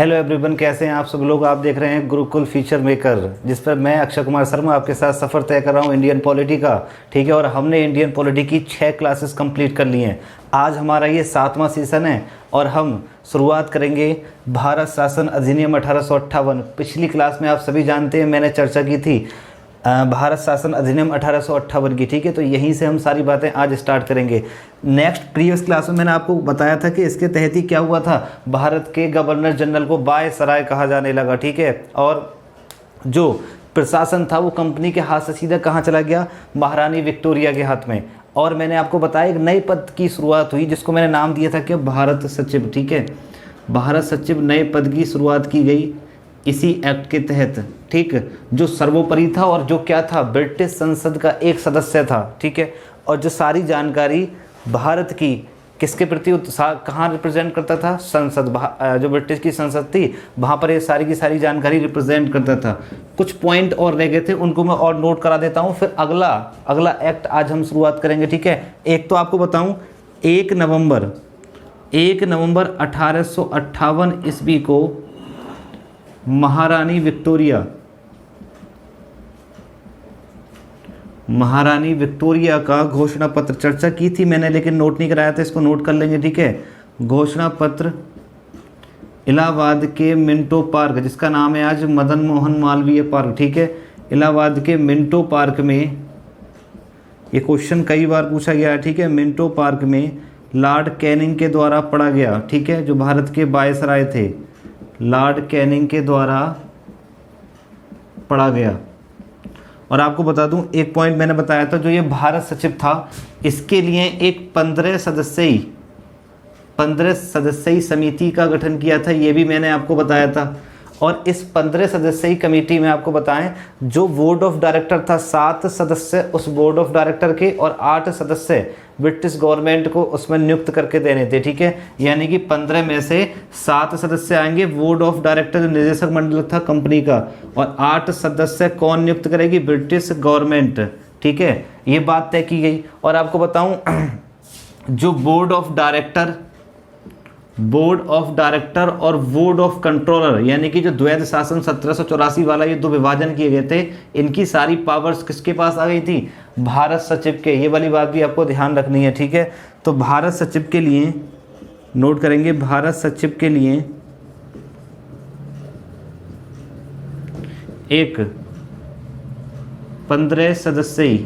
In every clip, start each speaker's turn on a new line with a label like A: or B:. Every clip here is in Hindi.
A: हेलो एवरीवन, कैसे हैं आप सब लोग। आप देख रहे हैं गुरुकुल फ्यूचर मेकर, जिस पर मैं अक्षय कुमार शर्मा आपके साथ सफ़र तय कर रहा हूं इंडियन पॉलिटी का। ठीक है, और हमने इंडियन पॉलिटी की 6 क्लासेस कंप्लीट कर ली हैं। आज हमारा ये 7वां सेशन है और हम शुरुआत करेंगे भारत शासन अधिनियम 1858। पिछली क्लास में आप सभी जानते हैं मैंने चर्चा की थी भारत शासन अधिनियम 1858 की। ठीक है, तो यहीं से हम सारी बातें आज स्टार्ट करेंगे। नेक्स्ट प्रीवियस क्लास में मैंने आपको बताया था कि इसके तहत ही क्या हुआ था, भारत के गवर्नर जनरल को वायसराय कहा जाने लगा। ठीक है, और जो प्रशासन था वो कंपनी के हाथ से सीधा कहाँ चला गया, महारानी विक्टोरिया के हाथ में। और मैंने आपको बताया एक नए पद की शुरुआत हुई जिसको मैंने नाम दिया था कि भारत सचिव। ठीक है, भारत सचिव नए पद की शुरुआत की गई इसी एक्ट के तहत। ठीक, जो सर्वोपरि था और जो क्या था, ब्रिटिश संसद का एक सदस्य था। ठीक है, और जो सारी जानकारी भारत की किसके प्रति कहाँ रिप्रेजेंट करता था, संसद, जो ब्रिटिश की संसद थी वहाँ पर ये सारी की सारी जानकारी रिप्रेजेंट करता था। कुछ पॉइंट और रह गए थे, उनको मैं और नोट करा देता हूँ, फिर अगला एक्ट आज हम शुरुआत करेंगे। ठीक है, एक तो आपको बताऊँ 1 नवंबर 1858 ईस्वी को महारानी विक्टोरिया का घोषणा पत्र चर्चा की थी मैंने, लेकिन नोट नहीं कराया था, इसको नोट कर लेंगे। ठीक है, घोषणा पत्र इलाहाबाद के मिंटो पार्क, जिसका नाम है आज मदन मोहन मालवीय पार्क। ठीक है, इलाहाबाद के मिंटो पार्क में, ये क्वेश्चन कई बार पूछा गया है। ठीक है, मिंटो पार्क में लॉर्ड कैनिंग के द्वारा पढ़ा गया। ठीक है, जो भारत के वायसराय थे, लॉर्ड कैनिंग के द्वारा पढ़ा गया। और आपको बता दूं एक पॉइंट मैंने बताया था, जो ये भारत सचिव था इसके लिए एक 15 सदस्यीय समिति का गठन किया था, ये भी मैंने आपको बताया था। और इस 15 सदस्यीय कमेटी में आपको बताएं, जो बोर्ड ऑफ डायरेक्टर था 7 सदस्य उस बोर्ड ऑफ डायरेक्टर के और 8 सदस्य ब्रिटिश गवर्नमेंट को उसमें नियुक्त करके देने थे। ठीक है, यानी कि 15 में से 7 सदस्य आएंगे बोर्ड ऑफ डायरेक्टर, जो निदेशक मंडल था कंपनी का, और 8 सदस्य कौन नियुक्त करेगी, ब्रिटिश गवर्नमेंट। ठीक है, ये बात तय की गई। और आपको बताऊं जो बोर्ड ऑफ डायरेक्टर और बोर्ड ऑफ कंट्रोलर, यानी कि जो द्वैध शासन 1784 वाला ये 2 विभाजन किए गए थे, इनकी सारी पावर्स किसके पास आ गई थी, भारत सचिव के। ये वाली बात भी आपको ध्यान रखनी है। ठीक है, तो भारत सचिव के लिए नोट करेंगे, भारत सचिव के लिए एक 15 सदस्यीय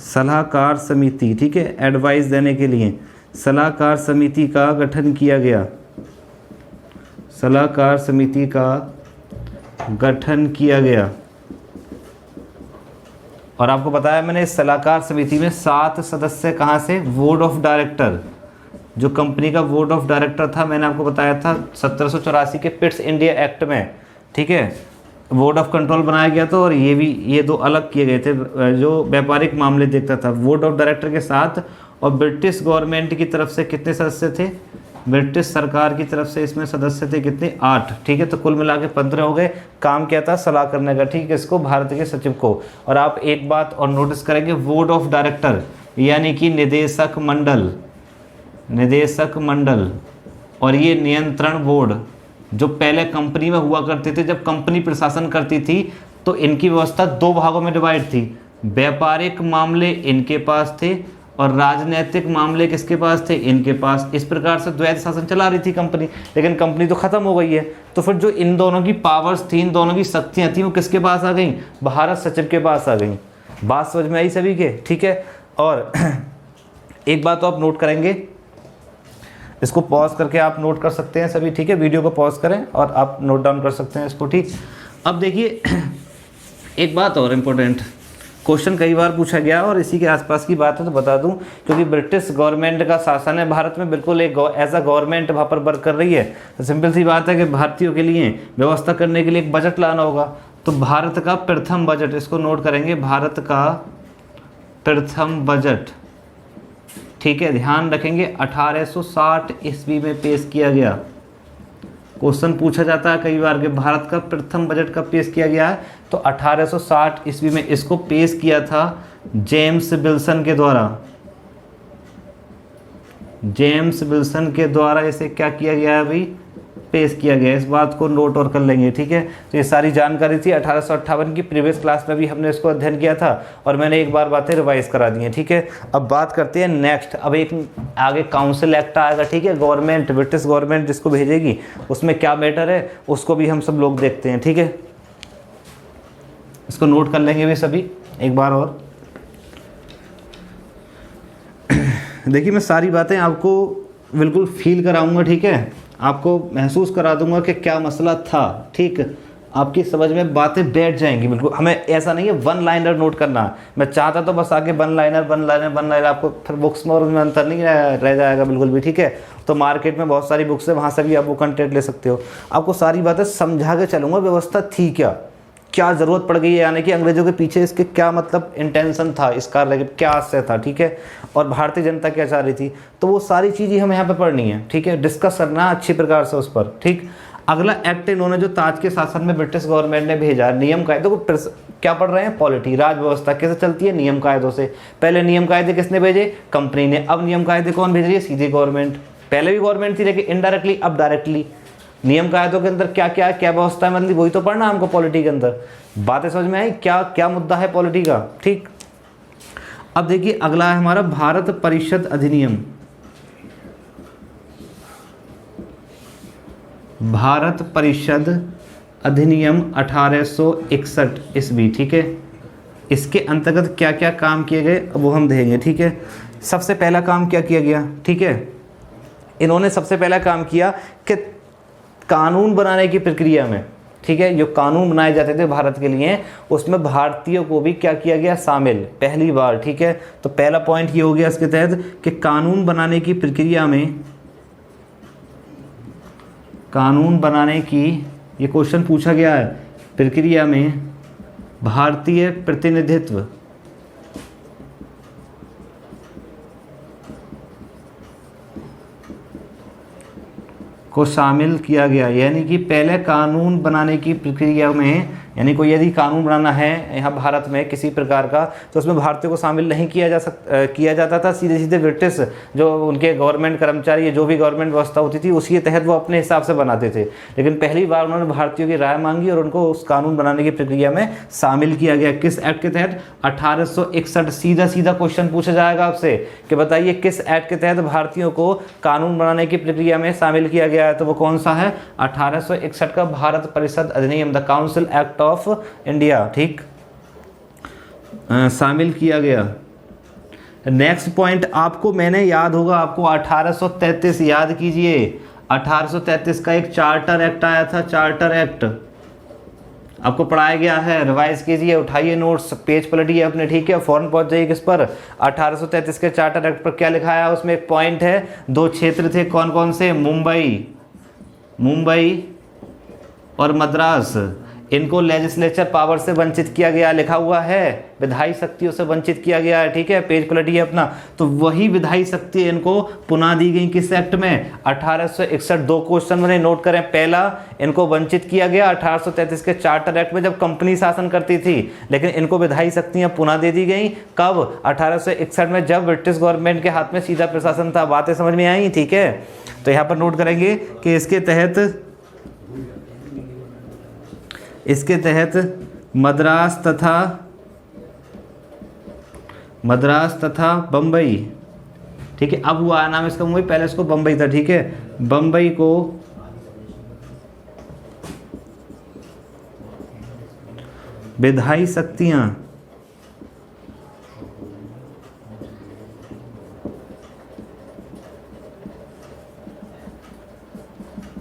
A: सलाहकार समिति, ठीक है, एडवाइस देने के लिए सलाहकार समिति का गठन किया गया। सलाहकार समिति का गठन किया गया। और आपको बताया मैंने इस सलाहकार समिति में 7 सदस्य कहाँ से, बोर्ड ऑफ डायरेक्टर, जो कंपनी का बोर्ड ऑफ डायरेक्टर था, मैंने आपको बताया था 1784 के पिट्स इंडिया एक्ट में। ठीक है, बोर्ड ऑफ कंट्रोल बनाया गया था, और ये 2 अलग किए गए थे, जो व्यापारिक मामले देखता था। बोर्ड ऑफ डायरेक्टर के साथ और ब्रिटिश गवर्नमेंट की तरफ से कितने सदस्य थे, ब्रिटिश सरकार की तरफ से इसमें सदस्य थे कितने, 8। ठीक है, तो कुल मिला के 15 हो गए। काम क्या था, सलाह करने का। ठीक है, इसको भारत के सचिव को। और आप एक बात और नोटिस करेंगे, बोर्ड ऑफ डायरेक्टर यानी कि निदेशक मंडल और ये नियंत्रण बोर्ड जो पहले कंपनी में हुआ करते थे, जब कंपनी प्रशासन करती थी तो इनकी व्यवस्था 2 भागों में डिवाइड थी। व्यापारिक मामले इनके पास थे और राजनीतिक मामले किसके पास थे, इनके पास। इस प्रकार से द्वैध शासन चला रही थी कंपनी, लेकिन कंपनी तो खत्म हो गई है। तो फिर जो इन दोनों की पावर्स थी, इन दोनों की शक्तियां थी, वो किसके पास आ गई, भारत सचिव के पास आ गई। बात समझ में आई सभी के। ठीक है, और एक बात तो आप नोट करेंगे, इसको पॉज करके आप नोट कर सकते हैं सभी। ठीक है, वीडियो को पॉज करें और आप नोट डाउन कर सकते हैं इसको। ठीक, अब देखिए एक बात और इम्पोर्टेंट, क्वेश्चन कई बार पूछा गया और इसी के आसपास की बात है तो बता दूं, क्योंकि ब्रिटिश गवर्नमेंट का शासन है भारत में, बिल्कुल एक एज अ गवर्नमेंट वहाँ पर वर्क कर रही है। तो सिंपल सी बात है कि भारतीयों के लिए व्यवस्था करने के लिए एक बजट लाना होगा। तो भारत का प्रथम बजट, इसको नोट करेंगे, भारत का प्रथम बजट, ठीक है, ध्यान रखेंगे, 1860 ईस्वी में पेश किया गया। क्वेश्चन पूछा जाता है कई बार कि भारत का प्रथम बजट कब पेश किया गया है, तो 1860 ईस्वी में इसको पेश किया था जेम्स विल्सन के द्वारा। जेम्स विल्सन के द्वारा इसे क्या किया गया है भाई, पेश किया गया है। इस बात को नोट और कर लेंगे, ठीक है। तो ये सारी जानकारी थी 1858 की, प्रीवियस क्लास में भी हमने इसको अध्ययन किया था और मैंने एक बार बातें रिवाइज करा दी हैं, ठीक है। अब बात करते हैं नेक्स्ट। अब एक आगे काउंसिल एक्ट आएगा, ठीक है, गवर्नमेंट, ब्रिटिश गवर्नमेंट जिसको भेजेगी, उसमें क्या मैटर है उसको भी हम सब लोग देखते हैं, ठीक है। इसको नोट कर लेंगे भी सभी एक बार और। देखिए मैं सारी बातें आपको बिल्कुल फील कराऊंगा, ठीक है, आपको महसूस करा दूंगा कि क्या मसला था, ठीक। आपकी समझ में बातें बैठ जाएंगी बिल्कुल। हमें ऐसा नहीं है वन लाइनर नोट करना, मैं चाहता तो बस आगे वन लाइनर, आपको फिर बुक्स में और उसमें अंतर नहीं रह जाएगा बिल्कुल भी, ठीक है। तो मार्केट में बहुत सारी बुक्स है, वहाँ से भी आप वो कंटेंट ले सकते हो। आपको सारी बातें समझा के चलूँगा, व्यवस्था थी क्या ज़रूरत पड़ गई है, यानी कि अंग्रेजों के पीछे इसके क्या मतलब इंटेंशन था, इस कार्य का क्या आशय था, ठीक है, और भारतीय जनता क्या चाह रही थी। तो वो सारी चीज़ें हमें यहाँ पे पढ़नी है, ठीक है, डिस्कस करना अच्छी प्रकार से उस पर, ठीक। अगला एक्ट इन्होंने जो ताज के शासन में ब्रिटिश गवर्नमेंट ने भेजा, नियम कायदों को क्या पढ़ रहे हैं, पॉलिटी, राज व्यवस्था कैसे चलती है, नियम कायदों से। पहले नियम कायदे किसने भेजे, कंपनी ने। अब नियम कायदे कौन भेज रही है, सीधे गवर्नमेंट। पहले भी गवर्नमेंट थी लेकिन इनडायरेक्टली, अब डायरेक्टली। नियम कायदों के अंदर क्या क्या क्या व्यवस्था है, मतलब वही तो पढ़ना हमको पॉलिटी के अंदर। बातें समझ में आई, क्या क्या मुद्दा है पॉलिटी का, ठीक। अब देखिए अगला है हमारा भारत परिषद अधिनियम। भारत परिषद अधिनियम 1861 ईस्वी, ठीक है। इसके अंतर्गत क्या क्या काम किए गए वो हम देखेंगे, ठीक है। सबसे पहला काम क्या किया गया, ठीक है, इन्होंने सबसे पहला काम किया कि कानून बनाने की प्रक्रिया में, ठीक है, जो कानून बनाए जाते थे भारत के लिए, उसमें भारतीयों को भी क्या किया गया, शामिल, पहली बार, ठीक है। तो पहला पॉइंट ये हो गया इसके तहत कि कानून बनाने की प्रक्रिया में, कानून बनाने की, ये क्वेश्चन पूछा गया है, प्रक्रिया में भारतीय प्रतिनिधित्व को शामिल किया गया। यानी कि पहले कानून बनाने की प्रक्रिया में, यानी कोई यदि कानून बनाना है यहाँ भारत में किसी प्रकार का, तो उसमें भारतीयों को शामिल नहीं किया जाता था। सीधे सीधे ब्रिटिश जो उनके गवर्नमेंट कर्मचारी, जो भी गवर्नमेंट व्यवस्था होती थी उसके तहत वो अपने हिसाब से बनाते थे। लेकिन पहली बार उन्होंने भारतीयों की राय मांगी और उनको उस कानून बनाने की प्रक्रिया में शामिल किया गया। किस एक्ट के तहत, 1861। सीधा सीधा क्वेश्चन पूछा जाएगा आपसे कि बताइए किस एक्ट के तहत भारतीयों को कानून बनाने की प्रक्रिया में शामिल किया गया है, तो वो कौन सा है, 1861 का भारत परिषद अधिनियम, the council act of India, ठीक, शामिल किया गया। नेक्स्ट पॉइंट आपको मैंने याद होगा, आपको 1833 याद कीजिए, 1833 का एक चार्टर एक्ट आया था, चार्टर एक्ट आपको पढ़ाया गया है, रिवाइज कीजिए, उठाइए नोट्स, पेज पलटिए अपने, ठीक है, फौरन पहुंच जाइए किस पर, 1833 के चार्टर एक्ट पर क्या लिखा है। उसमें एक पॉइंट है, दो क्षेत्र थे, कौन कौन से, मुंबई और मद्रास, इनको लेजिस्लेचर पावर से वंचित किया गया, लिखा हुआ है, विधायी शक्तियों से वंचित किया गया है, ठीक है, पेज पलटिए अपना। तो वही विधायी शक्ति इनको पुनः दी गई किस एक्ट में, 1861। दो क्वेश्चन बने, नोट करें। पहला, इनको वंचित किया गया 1833 के चार्टर एक्ट में, जब कंपनी शासन करती थी, लेकिन इनको विधायी शक्तियां पुनः दे दी गई कब, 1861 में, जब ब्रिटिश गवर्नमेंट के हाथ में सीधा प्रशासन था। बातें समझ में आई, ठीक है। तो यहाँ पर नोट करेंगे कि इसके तहत मद्रास तथा बम्बई, ठीक है, अब हुआ नाम इसका मुंबई, पहले इसको बम्बई था, ठीक है, बम्बई को विधायी शक्तियां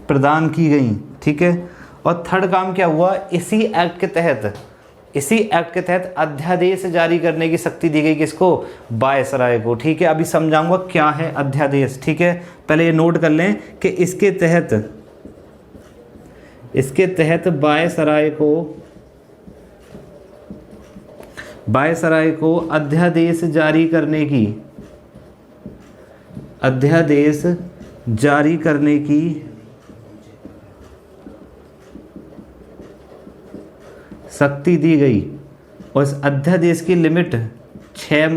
A: प्रदान की गई, ठीक है। और थर्ड काम क्या हुआ, इसी एक्ट के तहत अध्यादेश जारी करने की शक्ति दी गई किसको, वायसराय को, ठीक है। अभी समझाऊंगा क्या है अध्यादेश, ठीक है। पहले ये नोट कर लें कि इसके तहत वायसराय को अध्यादेश जारी करने की शक्ति दी गई। और इस अध्यादेश की लिमिट 6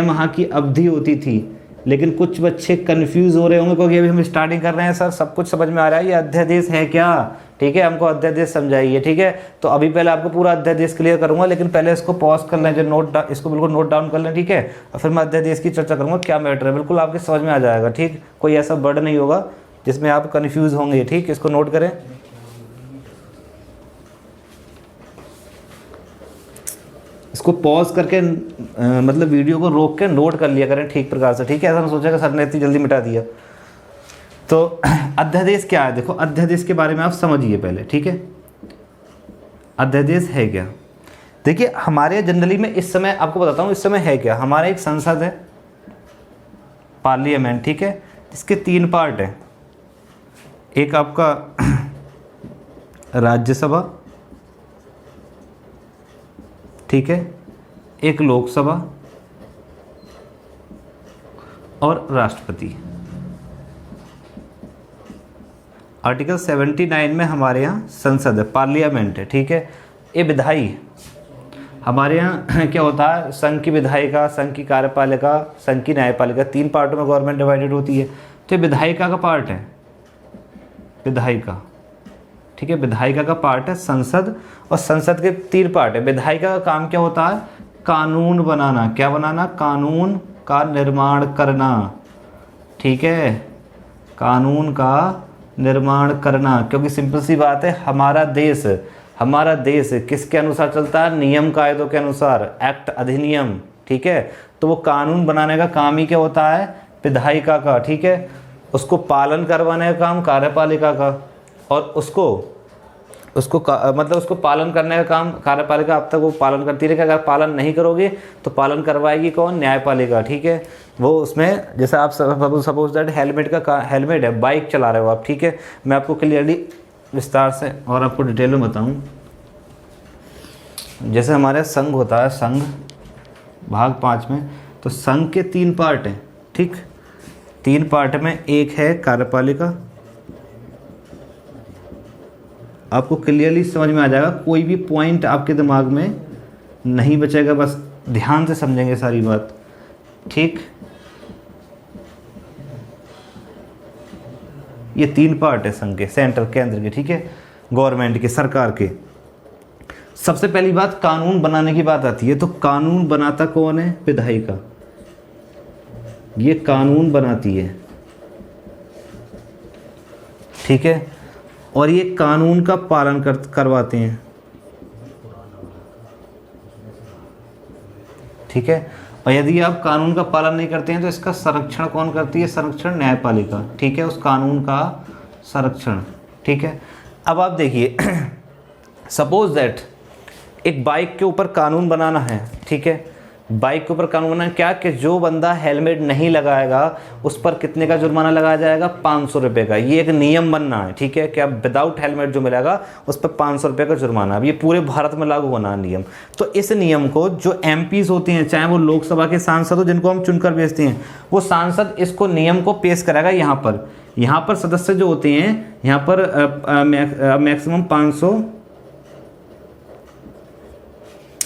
A: माह की अवधि होती थी। लेकिन कुछ बच्चे कंफ्यूज हो रहे होंगे क्योंकि अभी हम स्टार्टिंग कर रहे हैं। सर सब कुछ समझ में आ रहा है, ये अध्यादेश है क्या, ठीक है, हमको अध्यादेश समझाइए, ठीक है। तो अभी पहले आपको पूरा अध्यादेश क्लियर करूंगा, लेकिन पहले इसको पॉज कर लें, जो इसको बिल्कुल नोट डाउन कर लें, ठीक है, और फिर मैं अध्यादेश की चर्चा करूंगा क्या मैटर है, बिल्कुल आपके समझ में आ जाएगा, ठीक। कोई ऐसा वर्ड नहीं होगा जिसमें आप कन्फ्यूज होंगे, ठीक। इसको नोट करें। इसको पॉज करके मतलब वीडियो को रोक के नोट कर लिया करें ठीक प्रकार से, ठीक है। ऐसा ना सोचेगा सर ने इतनी जल्दी मिटा दिया। तो अध्यादेश क्या है, देखो अध्यादेश के बारे में आप समझिए पहले, ठीक है। अध्यादेश है क्या, देखिए हमारे जनरली में इस समय आपको बताता हूँ, इस समय है क्या, हमारे एक संसद है, पार्लियामेंट, ठीक है। इसके 3 पार्ट हैं, एक आपका राज्यसभा, ठीक है, एक लोकसभा और राष्ट्रपति। आर्टिकल 79 में हमारे यहाँ संसद है, पार्लियामेंट है, ठीक है। ये विधायी, हमारे यहाँ क्या होता है, संघ की विधायिका, संघ की कार्यपालिका, संघ की न्यायपालिका, 3 पार्टों में गवर्नमेंट डिवाइडेड होती है। तो ये विधायिका का पार्ट है, विधायिका, ठीक है, विधायिका का पार्ट है संसद, और संसद के 3 पार्ट है। विधायिका का काम क्या होता है, कानून बनाना, क्या बनाना, कानून का निर्माण करना, ठीक है, कानून का निर्माण करना। क्योंकि सिंपल सी बात है, हमारा देश किसके अनुसार चलता है, नियम कायदों के अनुसार, एक्ट, अधिनियम, ठीक है। तो वो कानून बनाने का काम ही क्या होता है, विधायिका का, ठीक है। उसको पालन करवाने का काम कार्यपालिका का, और उसको पालन करने का काम कार्यपालिका अब तक वो पालन करती रहेगी। अगर पालन नहीं करोगे तो पालन करवाएगी कौन, न्यायपालिका, ठीक है। वो उसमें जैसे आप सपोज दैट हेलमेट है, बाइक चला रहे हो आप, ठीक है। मैं आपको क्लियरली विस्तार से और आपको डिटेल में बताऊं। जैसे हमारे संघ होता है, संघ भाग 5 में, तो संघ के 3 पार्ट हैं, ठीक। 3 पार्ट में एक है कार्यपालिका, आपको क्लियरली समझ में आ जाएगा, कोई भी पॉइंट आपके दिमाग में नहीं बचेगा, बस ध्यान से समझेंगे सारी बात, ठीक। ये 3 पार्ट है संघ के, सेंटर, केंद्र के, ठीक है, गवर्नमेंट के, सरकार के। सबसे पहली बात कानून बनाने की बात आती है, तो कानून बनाता कौन है, विधायिका, ये कानून बनाती है, ठीक है। और ये कानून का पालन करवाते हैं, ठीक है। और यदि आप कानून का पालन नहीं करते हैं तो इसका संरक्षण कौन करती है, संरक्षण न्यायपालिका, ठीक है, उस कानून का संरक्षण, ठीक है। अब आप देखिए सपोज दैट एक बाइक के ऊपर कानून बनाना है, ठीक है, बाइक के ऊपर कानून बनाना क्या, कि जो बंदा हेलमेट नहीं लगाएगा उस पर कितने का जुर्माना लगाया जाएगा, 500 रुपये का। ये एक नियम बनना है, ठीक है, कि अब विदाउट हेलमेट जो मिलेगा उस पर 500 रुपये का जुर्माना। अब ये पूरे भारत में लागू होना है नियम। तो इस नियम को जो एमपीज होते हैं, चाहे वो लोकसभा के सांसद हो जिनको हम चुनकर भेजते हैं, वो सांसद इसको नियम को पेश करेगा यहाँ पर सदस्य जो होते हैं, यहाँ पर मैक्सिमम 500,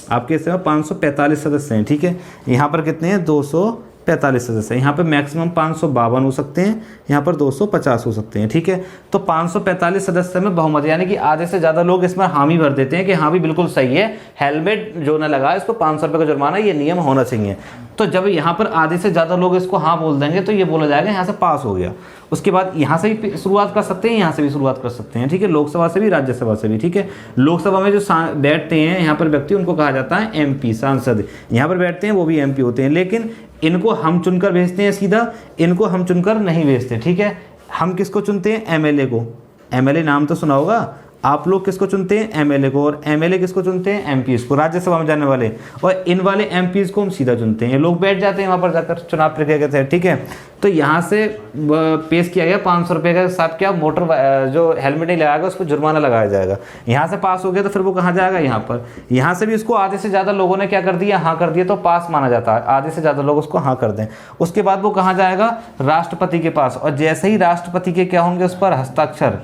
A: आपके इसमें 545 सदस्य हैं, ठीक है। यहाँ पर कितने हैं, 245 सदस्य हैं। यहाँ पर मैक्सिमम 552 हो सकते हैं, यहाँ पर 250 हो सकते हैं, ठीक है। तो 545 सदस्य में बहुमत, यानी कि आधे से ज़्यादा लोग इसमें हामी भर देते हैं कि हाँ भी बिल्कुल सही है, हेलमेट जो ना लगाए इसको 500 रुपये का जुर्माना, ये नियम होना चाहिए। तो जब यहाँ पर आधे से ज़्यादा लोग इसको हाँ बोल देंगे तो ये बोला जाएगा यहाँ से पास हो गया। उसके बाद यहाँ से भी शुरुआत कर सकते हैं, यहाँ से भी शुरुआत कर सकते हैं, ठीक है, लोकसभा से भी, राज्यसभा से भी, ठीक है। लोकसभा में जो बैठते हैं यहाँ पर व्यक्ति, उनको कहा जाता है एमपी, सांसद। यहाँ पर बैठते हैं वो भी एमपी होते हैं, लेकिन इनको हम चुनकर भेजते हैं सीधा, इनको हम चुनकर नहीं भेजते, ठीक है। हम किसको चुनते हैं, एमएलए को। एमएलए नाम तो सुना होगा आप लोग, किसको चुनते हैं, एमएलए को। और एमएलए किसको चुनते हैं, एमपीज को, राज्यसभा में जाने वाले। और इन वाले एमपीज को हम सीधा चुनते हैं, लोग बैठ जाते हैं वहाँ पर जाकर चुनाव प्रक्रिया के तहत, ठीक है। तो यहाँ से पेश किया गया 500 रुपये के साथ, क्या मोटर जो हेलमेट नहीं लगाएगा उस पर जुर्माना लगाया जाएगा। यहाँ से पास हो गया तो फिर वो कहाँ जाएगा, यहाँ पर। यहाँ से भी उसको आधे से ज़्यादा लोगों ने क्या कर दिया, हाँ कर दिया, तो पास माना जाता है। आधे से ज़्यादा लोग उसको हाँ कर दें, उसके बाद वो कहाँ जाएगा, राष्ट्रपति के पास। और जैसे ही राष्ट्रपति के क्या होंगे उस पर हस्ताक्षर,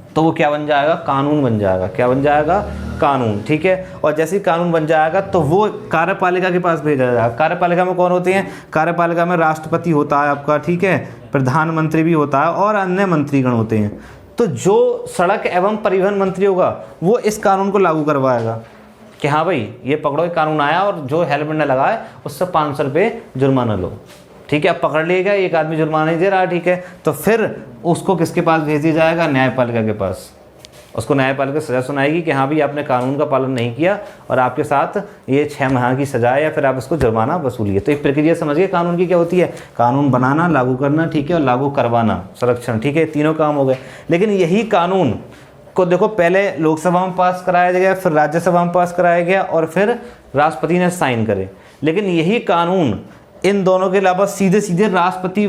A: तो वो क्या बन जाएगा, कानून बन जाएगा। क्या बन जाएगा, कानून, ठीक है। और जैसे ही कानून बन जाएगा तो वो कार्यपालिका के पास भेजा जाएगा। कार्यपालिका में कौन होते हैं? कार्यपालिका में राष्ट्रपति होता है आपका, ठीक है, प्रधानमंत्री भी होता है और अन्य मंत्रीगण होते हैं। तो जो सड़क एवं परिवहन मंत्री होगा वो इस कानून को लागू करवाएगा कि हाँ भाई ये पकड़ो, ये कानून आया और जो हेलमेट न लगाए उससे 500 रुपये जुर्माना लो, ठीक है। अब पकड़ लिएगा, एक आदमी जुर्माना नहीं दे रहा, ठीक है, तो फिर उसको किसके पास भेज दिया जाएगा? न्यायपालिका के पास। उसको न्यायपालिका सज़ा सुनाएगी कि हाँ भाई आपने कानून का पालन नहीं किया और आपके साथ ये 6 माह की सज़ा है या फिर आप इसको जुर्माना वसूलिए। तो एक प्रक्रिया समझिए कानून की क्या होती है? कानून बनाना, लागू करना, ठीक है, और लागू करवाना, संरक्षण, ठीक है, तीनों काम हो गए। लेकिन यही कानून को देखो पहले लोकसभा में पास कराया गया, फिर राज्यसभा में पास कराया गया और फिर राष्ट्रपति ने साइन करे। लेकिन यही कानून इन दोनों के अलावा सीधे सीधे राष्ट्रपति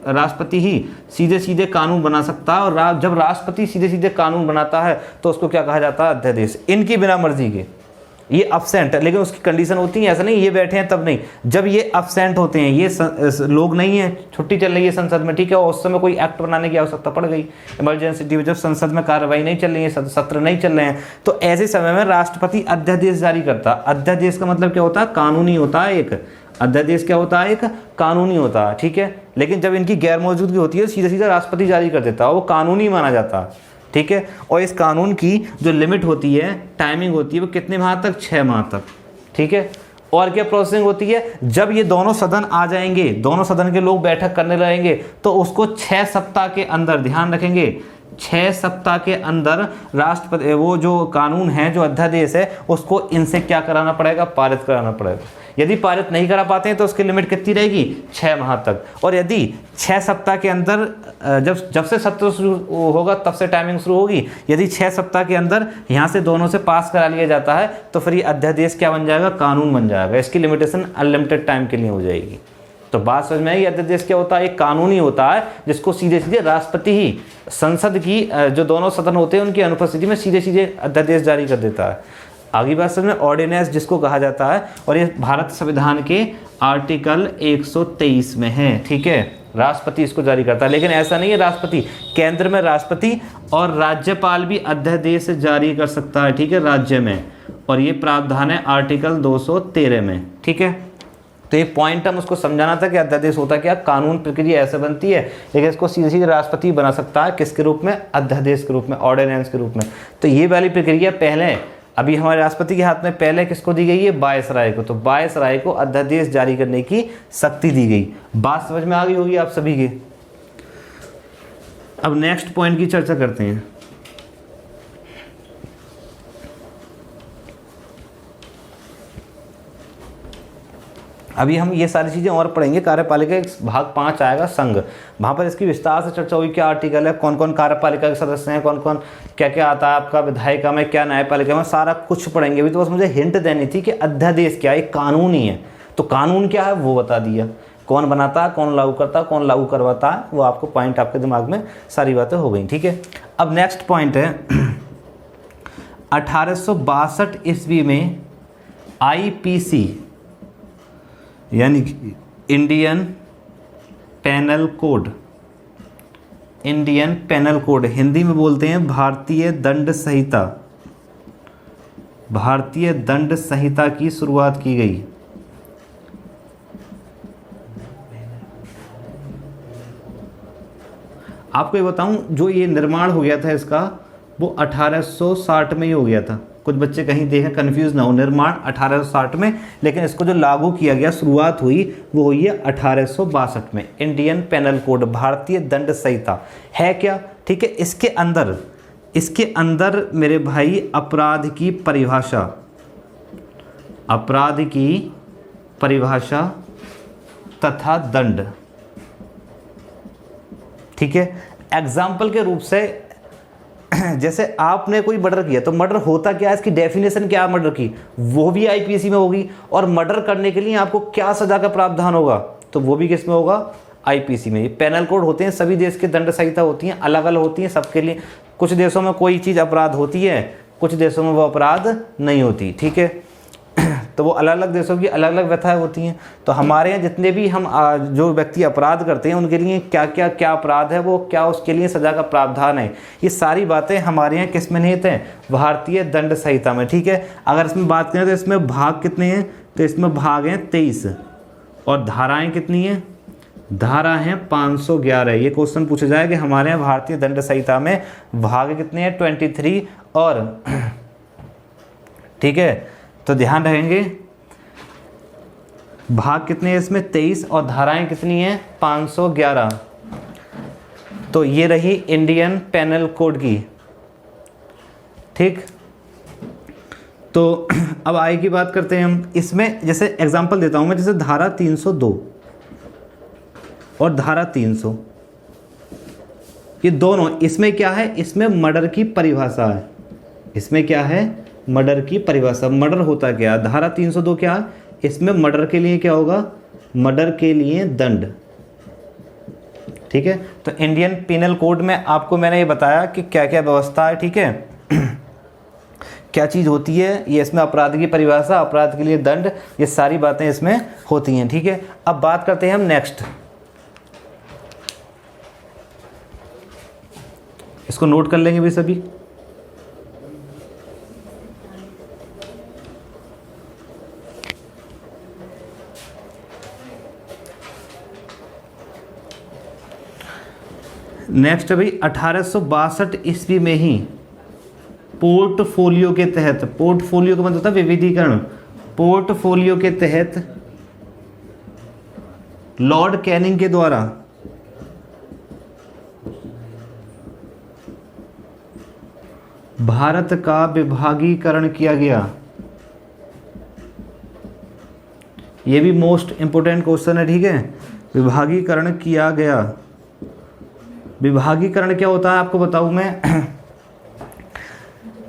A: राष्ट्रपति ही सीधे सीधे कानून बना सकता है। और जब राष्ट्रपति सीधे सीधे कानून बनाता है तो उसको क्या कहा जाता है? अध्यादेश। इनकी बिना मर्जी के, ये अब्सेंट है, लेकिन उसकी कंडीशन होती है, ऐसा नहीं ये बैठे हैं तब नहीं, जब ये अब्सेंट होते हैं, ये लोग नहीं है, छुट्टी चल रही है संसद में, ठीक है, और उस समय कोई एक्ट बनाने की आवश्यकता पड़ गई, इमरजेंसी, जब संसद में कार्रवाई नहीं चल रही है, सत्र नहीं चल रहे हैं, तो ऐसे समय में राष्ट्रपति अध्यादेश जारी करता है। अध्यादेश का मतलब क्या होता है? कानूनी होता है। एक अध्यादेश क्या होता है? एक कानूनी होता है, ठीक है। लेकिन जब इनकी गैर मौजूदगी होती है सीधा सीधा राष्ट्रपति जारी कर देता है, वो कानूनी माना जाता है, ठीक है। और इस कानून की जो लिमिट होती है, टाइमिंग होती है, वो कितने माह तक? 6 माह तक, ठीक है। और क्या प्रोसेसिंग होती है? जब ये दोनों सदन आ जाएंगे, दोनों सदन के लोग बैठक करने लगेंगे, तो उसको 6 सप्ताह के अंदर, ध्यान रखेंगे, 6 सप्ताह के अंदर राष्ट्रपति वो जो कानून है, जो अध्यादेश है, उसको इनसे क्या कराना पड़ेगा? पारित कराना पड़ेगा। यदि पारित नहीं करा पाते हैं तो उसकी लिमिट कितनी रहेगी? 6 माह तक। और यदि 6 सप्ताह के अंदर, जब से सत्र शुरू होगा तब से टाइमिंग शुरू होगी, यदि 6 सप्ताह के अंदर यहाँ से दोनों से पास करा लिया जाता है तो फिर ये अध्यादेश क्या बन जाएगा? कानून बन जाएगा। इसकी लिमिटेशन अनलिमिटेड टाइम के लिए हो जाएगी। तो बात समझ में आई? अध्यादेश क्या होता है? एक कानूनी होता है जिसको सीधे सीधे राष्ट्रपति ही संसद की जो दोनों सदन होते हैं उनकी अनुपस्थिति में सीधे सीधे अध्यादेश जारी कर देता है। आगे बात समझ में? ऑर्डिनेंस जिसको कहा जाता है, और ये भारत संविधान के आर्टिकल 123 में है, ठीक है। राष्ट्रपति इसको जारी करता है, लेकिन ऐसा नहीं है, राष्ट्रपति केंद्र में राष्ट्रपति और राज्यपाल भी अध्यादेश जारी कर सकता है, ठीक है, राज्य में। और ये प्रावधान है आर्टिकल 213 में, ठीक है। तो ये पॉइंट हम उसको समझाना था कि अध्यादेश होता क्या, कानून प्रक्रिया ऐसे बनती है, लेकिन इसको सीधे सीधे राष्ट्रपति बना सकता है, किसके रूप में? अध्यादेश के रूप में, ऑर्डिनेंस के रूप में। तो ये वाली प्रक्रिया पहले अभी हमारे राष्ट्रपति के हाथ में पहले किसको दी गई है? वायसराय को। तो वायसराय को अध्यादेश जारी करने की शक्ति दी गई। बात समझ में आ गई होगी आप सभी के। अब नेक्स्ट पॉइंट की चर्चा करते हैं। अभी हम ये सारी चीज़ें और पढ़ेंगे। कार्यपालिका भाग 5 आएगा, संघ, वहाँ पर इसकी विस्तार से चर्चा हुई, क्या आर्टिकल है, कौन कौन कार्यपालिका के सदस्य हैं, कौन कौन क्या क्या आता है आपका विधायिका में, क्या न्यायपालिका में, सारा कुछ पढ़ेंगे। अभी तो बस मुझे हिंट देनी थी कि अध्यादेश क्या है, एक कानून ही है। तो कानून क्या है वो बता दिया, कौन बनाता है, कौन लागू करता है, कौन लागू करवाता है, वो आपको पॉइंट आपके दिमाग में सारी बातें हो गई, ठीक है। अब नेक्स्ट पॉइंट है 1862 ईस्वी में IPC यानी Indian penal code, Indian penal code Hindi में बोलते हैं भारतीय दंड संहिता, भारतीय दंड संहिता की शुरुआत की गई। आपको ये बताऊं, जो ये निर्माण हो गया था इसका, वो 1860 में ही हो गया था। कुछ बच्चे कहीं देखें कंफ्यूज ना हो, निर्माण 1860 में, लेकिन इसको जो लागू किया गया, शुरुआत हुई, वो हुई है 1862 में। इंडियन पेनल कोड, भारतीय दंड संहिता है क्या, ठीक है। इसके अंदर मेरे भाई अपराध की परिभाषा, अपराध की परिभाषा तथा दंड, ठीक है। एग्जाम्पल के रूप से जैसे आपने कोई मर्डर किया तो मर्डर होता क्या है, इसकी डेफिनेशन क्या है मर्डर की, वो भी IPC में होगी। और मर्डर करने के लिए आपको क्या सजा का प्रावधान होगा, तो वो भी किस में होगा? IPC में। ये पेनल कोड होते हैं, सभी देश के दंड संहिता होती हैं, अलग अलग होती हैं सबके लिए। कुछ देशों में कोई चीज़ अपराध होती है, कुछ देशों में वो अपराध नहीं होती, ठीक है। तो वो अलग अलग देशों की अलग अलग व्यथाएं होती हैं। तो हमारे यहाँ जितने भी हम जो व्यक्ति अपराध करते हैं उनके लिए क्या अपराध है, वो क्या उसके लिए सज़ा का प्रावधान है, ये सारी बातें हमारे यहाँ किस में निहित हैं, भारतीय दंड संहिता में। ठीक है, अगर इसमें बात करें तो इसमें भाग कितने हैं, तो इसमें भाग हैं 23 और धाराएँ कितनी हैं, धारा है 511। ये क्वेश्चन पूछा जाए कि हमारे यहाँ भारतीय दंड संहिता में भाग कितने हैं 23 और ठीक है, तो ध्यान रखेंगे भाग कितने हैं इसमें 23 और धाराएं कितनी हैं 511। तो ये रही इंडियन पेनल कोड की। ठीक, तो अब आगे की बात करते हैं हम। इसमें जैसे एग्जांपल देता हूं मैं, जैसे धारा 302 और धारा 300, ये दोनों, इसमें क्या है, इसमें मर्डर की परिभाषा है। इसमें क्या है, मर्डर की परिभाषा। मर्डर होता क्या है, धारा 302 क्या है, इसमें मर्डर के लिए क्या होगा, मर्डर के लिए दंड। ठीक है, तो इंडियन पिनल कोड में आपको मैंने ये बताया कि क्या क्या व्यवस्था है। ठीक है, क्या चीज़ होती है, ये इसमें अपराध की परिभाषा, अपराध के लिए दंड, ये सारी बातें इसमें होती हैं। ठीक है, अब बात करते हैं हम नेक्स्ट, इसको नोट कर लेंगे भी सभी। नेक्स्ट भाई 1862 ईस्वी में ही पोर्टफोलियो के तहत, पोर्टफोलियो का मतलब होता है विविधीकरण, पोर्टफोलियो के तहत लॉर्ड कैनिंग के द्वारा भारत का विभागीकरण किया गया। ये भी मोस्ट इंपोर्टेंट क्वेश्चन है। ठीक है, विभागीकरण किया गया। विभागीकरण क्या होता है आपको बताऊं मैं।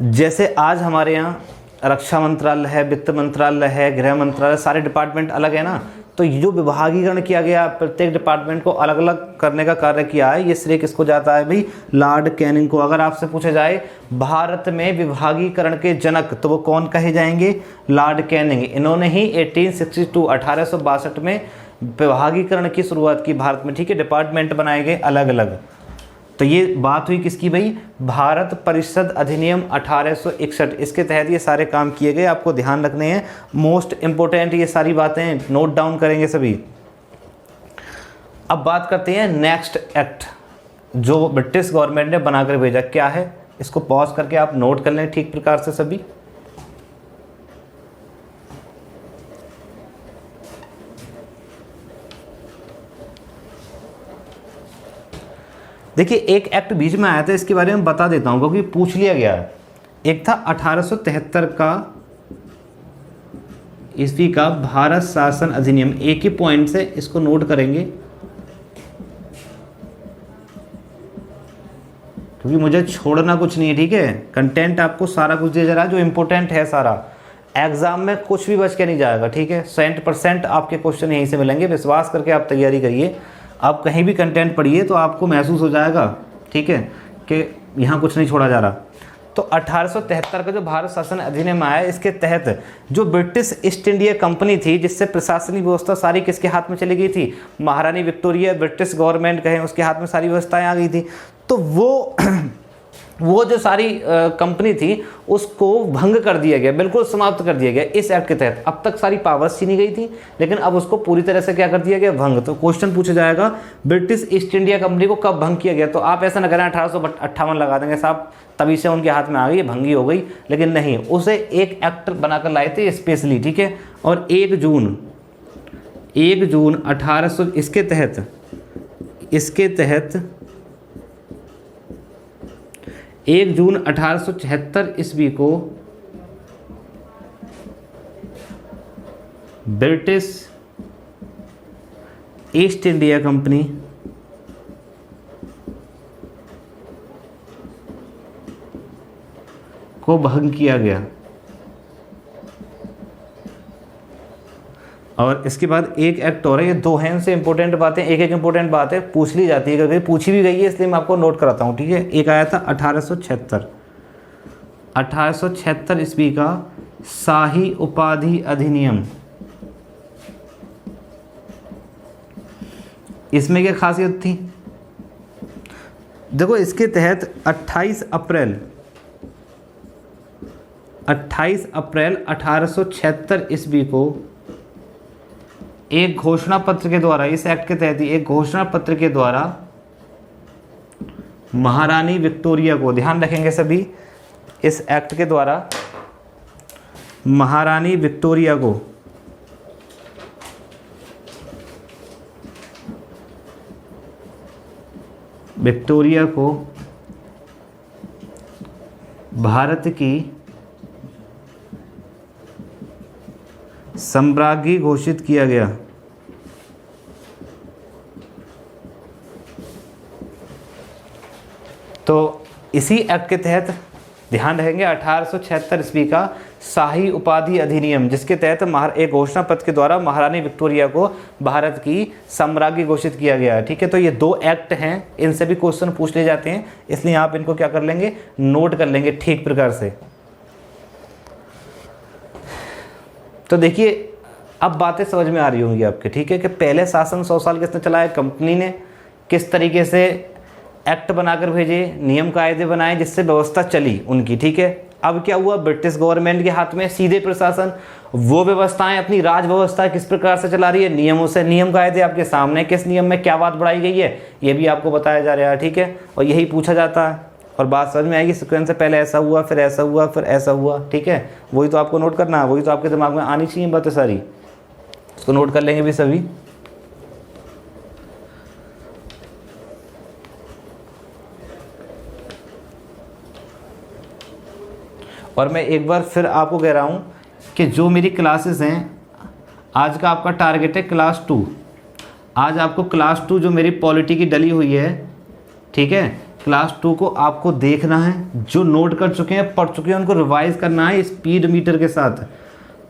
A: जैसे आज हमारे यहाँ रक्षा मंत्रालय है, वित्त मंत्रालय है, गृह मंत्रालय, सारे डिपार्टमेंट अलग है ना, तो ये जो विभागीकरण किया गया, प्रत्येक डिपार्टमेंट को अलग अलग करने का कार्य किया है, ये श्रेय किसको जाता है भाई, लॉर्ड कैनिंग को। अगर आपसे पूछा जाए भारत में विभागीकरण के जनक, तो वो कौन कहे जाएंगे, लॉर्ड कैनिंग। इन्होंने ही 1862 में विभागीकरण की शुरुआत की भारत में। ठीक है, डिपार्टमेंट बनाए गए अलग अलग। तो ये बात हुई किसकी भाई, भारत परिषद अधिनियम 1861, इसके तहत ये सारे काम किए गए। आपको ध्यान रखने हैं, मोस्ट इंपोर्टेंट ये सारी बातें नोट डाउन करेंगे सभी। अब बात करते हैं नेक्स्ट एक्ट जो ब्रिटिश गवर्नमेंट ने बनाकर भेजा, क्या है, इसको पॉज करके आप नोट कर लें ठीक प्रकार से सभी। देखिए एक एक्ट बीच में आया था, इसके बारे में बता देता हूं क्योंकि पूछ लिया गया है। एक था 1873 का ईस्वी का भारत शासन अधिनियम। एक ही पॉइंट से इसको नोट करेंगे क्योंकि मुझे छोड़ना कुछ नहीं है। ठीक है, कंटेंट आपको सारा कुछ दिया जा रहा है जो इंपॉर्टेंट है सारा। एग्जाम में कुछ भी बच के नहीं जाएगा। ठीक है, 100% आपके क्वेश्चन यहीं से मिलेंगे, विश्वास करके आप तैयारी करिए। आप कहीं भी कंटेंट पढ़िए तो आपको महसूस हो जाएगा, ठीक है, कि यहाँ कुछ नहीं छोड़ा जा रहा। तो 1873 का जो भारत शासन अधिनियम आया, इसके तहत जो ब्रिटिश ईस्ट इंडिया कंपनी थी, जिससे प्रशासनिक व्यवस्था सारी किसके हाथ में चली गई थी, महारानी विक्टोरिया, ब्रिटिश गवर्नमेंट कहें, उसके हाथ में सारी व्यवस्थाएं आ गई थी। तो वो जो सारी कंपनी थी उसको भंग कर दिया गया, बिल्कुल समाप्त कर दिया गया इस एक्ट के तहत। अब तक सारी पावर्स छीनी गई थी, लेकिन अब उसको पूरी तरह से क्या कर दिया गया, भंग। तो क्वेश्चन पूछा जाएगा ब्रिटिश ईस्ट इंडिया कंपनी को कब भंग किया गया, तो आप ऐसा न करें 1858 लगा देंगे साहब, तभी से उनके हाथ में आ गई, भंगी हो गई, लेकिन नहीं, उसे एक एक्ट बनाकर लाए थे स्पेशली। ठीक है, और 1 जून 1800 इसके तहत 1 जून 1876 ईस्वी को ब्रिटिश ईस्ट इंडिया कंपनी को भंग किया गया। और इसके बाद एक एक्ट और है, ये दो हैं से इंपॉर्टेंट बातें, एक इंपॉर्टेंट बात है पूछ ली जाती है, क्योंकि पूछी भी गई है इसलिए मैं आपको नोट कराता हूँ। ठीक है, एक आया था 1876 ईस्वी का शाही उपाधि अधिनियम। इसमें क्या खासियत थी? देखो, इसके तहत 28 अप्रैल 1876 ईस्वी को एक घोषणा पत्र के द्वारा, इस एक्ट के तहत ही एक घोषणा पत्र के द्वारा महारानी विक्टोरिया को, ध्यान रखेंगे सभी, इस एक्ट के द्वारा महारानी विक्टोरिया को भारत की सम्राज्ञी घोषित किया गया। तो इसी एक्ट के तहत ध्यान रखेंगे 1876 ईस्वी का शाही उपाधि अधिनियम, जिसके तहत एक घोषणा पत्र के द्वारा महारानी विक्टोरिया को भारत की सम्राज्ञी घोषित किया गया है। ठीक है, तो ये दो एक्ट हैं, इनसे भी क्वेश्चन पूछ ले जाते हैं, इसलिए आप इनको क्या कर लेंगे, नोट कर लेंगे ठीक प्रकार से। तो देखिए, अब बातें समझ में आ रही होंगी आपके, ठीक है, कि पहले शासन 100 साल किसने चलाया, कंपनी ने। किस तरीके से एक्ट बनाकर भेजे, नियम कायदे बनाए, जिससे व्यवस्था चली उनकी। ठीक है, अब क्या हुआ, ब्रिटिश गवर्नमेंट के हाथ में सीधे प्रशासन, वो व्यवस्थाएं अपनी राज व्यवस्था किस प्रकार से चला रही है, नियमों से। नियम कायदे आपके सामने, किस नियम में क्या बात बढ़ाई गई है, ये भी आपको बताया जा रहा है। ठीक है, और यही पूछा जाता है और बात समझ में आएगी, सीक्वेंस से पहले ऐसा हुआ, फिर ऐसा हुआ, फिर ऐसा हुआ। ठीक है, वही तो आपको नोट करना है, वही तो आपके दिमाग में आनी चाहिए बातें सारी, इसको नोट कर लेंगे भी सभी। और मैं एक बार फिर आपको कह रहा हूँ कि जो मेरी क्लासेस हैं, आज का आपका टारगेट है क्लास 2। आज आपको क्लास 2 जो मेरी पॉलिटी की डली हुई है, ठीक है, क्लास 2 को आपको देखना है। जो नोट कर चुके हैं, पढ़ चुके हैं, उनको रिवाइज करना है स्पीड मीटर के साथ।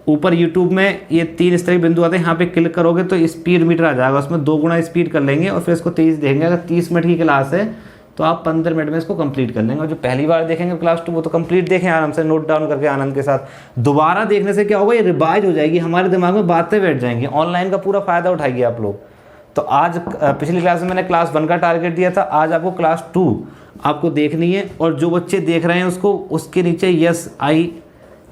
A: ऊपर यूट्यूब में ये 3 इस तरह के बिंदु आते हैं, यहाँ पे क्लिक करोगे तो स्पीड मीटर आ जाएगा, उसमें 2 गुना स्पीड कर लेंगे और फिर इसको तेज़ देखेंगे। अगर 30 मिनट की क्लास है तो आप 15 मिनट में इसको कंप्लीट कर लेंगे। और जो पहली बार देखेंगे क्लास 2, वो तो कंप्लीट देखें आराम से, नोट डाउन करके आनंद के साथ। दोबारा देखने से क्या होगा, ये रिवाइज हो जाएगी, हमारे दिमाग में बातें बैठ जाएंगी। ऑनलाइन का पूरा फ़ायदा उठाइए आप लोग। तो आज पिछली क्लास में मैंने क्लास 1 का टारगेट दिया था, आज आपको क्लास 2 आपको देखनी है। और जो बच्चे देख रहे हैं उसको, उसके नीचे यस आई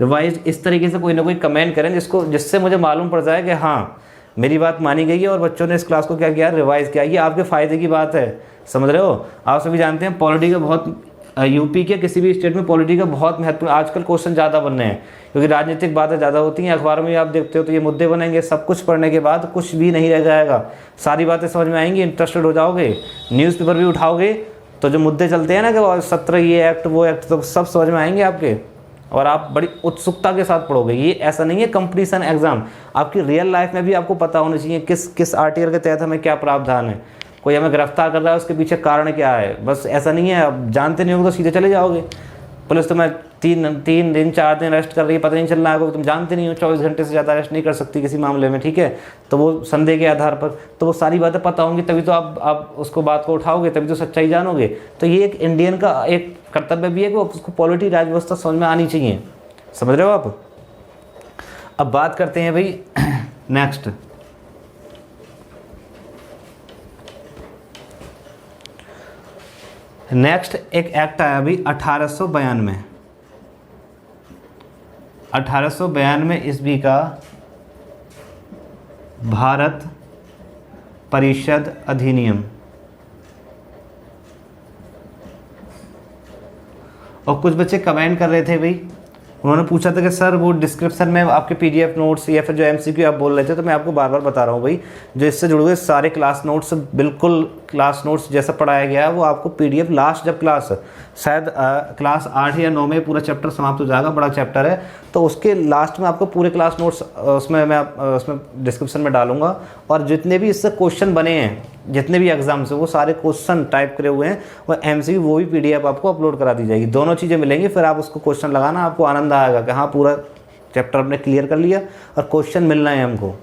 A: रिवाइज इस तरीके से कोई ना कोई कमेंट करें, जिससे मुझे मालूम पड़ जाए कि हाँ मेरी बात मानी गई है और बच्चों ने इस क्लास को क्या किया, रिवाइज किया। ये आपके फ़ायदे की बात है, समझ रहे हो। आप सभी जानते हैं पॉलिटी का बहुत, यूपी के किसी भी स्टेट में पॉलिटी का बहुत महत्वपूर्ण आजकल क्वेश्चन ज़्यादा बन रहे हैं, क्योंकि राजनीतिक बातें ज़्यादा होती हैं। अखबारों में आप देखते हो तो ये मुद्दे बनेंगे, सब कुछ पढ़ने के बाद कुछ भी नहीं रह जाएगा, सारी बातें समझ में आएंगी, इंटरेस्टेड हो जाओगे। न्यूज़पेपर भी उठाओगे तो जो मुद्दे चलते हैं ना कि 17 ये एक्ट वो एक्ट, तो सब समझ में आएंगे आपके, और आप बड़ी उत्सुकता के साथ पढ़ोगे। ये ऐसा नहीं है कंपटीशन एग्जाम, आपकी रियल लाइफ में भी आपको पता होना चाहिए किस आर्टिकल के तहत हमें क्या प्रावधान है। कोई हमें गिरफ्तार कर रहा है, उसके पीछे कारण क्या है, बस ऐसा नहीं है। आप जानते नहीं होगे तो सीधे चले जाओगे, पुलिस तुम्हें 3 दिन 4 दिन अरेस्ट कर रही है, पता नहीं चल रहा है, तुम जानते नहीं हो, 24 घंटे से ज़्यादा अरेस्ट नहीं कर सकती किसी मामले में। ठीक है, तो वो संदेह के आधार पर, तो वो सारी बातें पता होंगी, तभी तो आप उसको बात को उठाओगे, तभी तो सच्चाई जानोगे। तो ये एक इंडियन का एक कर्तव्य भी है कि उसको पॉलिटी राज व्यवस्था समझ में आनी चाहिए, समझ रहे हो आप। अब बात करते हैं भाई नेक्स्ट, एक एक्ट आया अभी 1892 ईस्वी का भारत परिषद अधिनियम। और कुछ बच्चे कमेंट कर रहे थे भाई, उन्होंने पूछा था कि सर वो डिस्क्रिप्शन में आपके पीडीएफ नोट्स या फिर जो एमसीक्यू आप बोल रहे थे, तो मैं आपको बार बार बता रहा हूँ भाई, जो इससे जुड़े हुए सारे क्लास नोट्स, बिल्कुल क्लास नोट्स जैसा पढ़ाया गया है वो आपको पीडीएफ लास्ट, जब क्लास शायद क्लास 8 या 9 में पूरा चैप्टर समाप्त हो जाएगा, बड़ा चैप्टर है, तो उसके लास्ट में आपको पूरे क्लास नोट्स उसमें डिस्क्रिप्शन में डालूंगा। और जितने भी इससे क्वेश्चन बने हैं, जितने भी एग्जाम से, वो सारे क्वेश्चन टाइप करे हुए हैं, और एमसीक्यू वो भी पीडीएफ आपको अपलोड करा दी जाएगी। दोनों चीज़ें मिलेंगी, फिर आप उसको क्वेश्चन लगाना, आपको आनंद आएगा कि हाँ पूरा चैप्टर हमने क्लियर कर लिया और क्वेश्चन मिलना है हमको।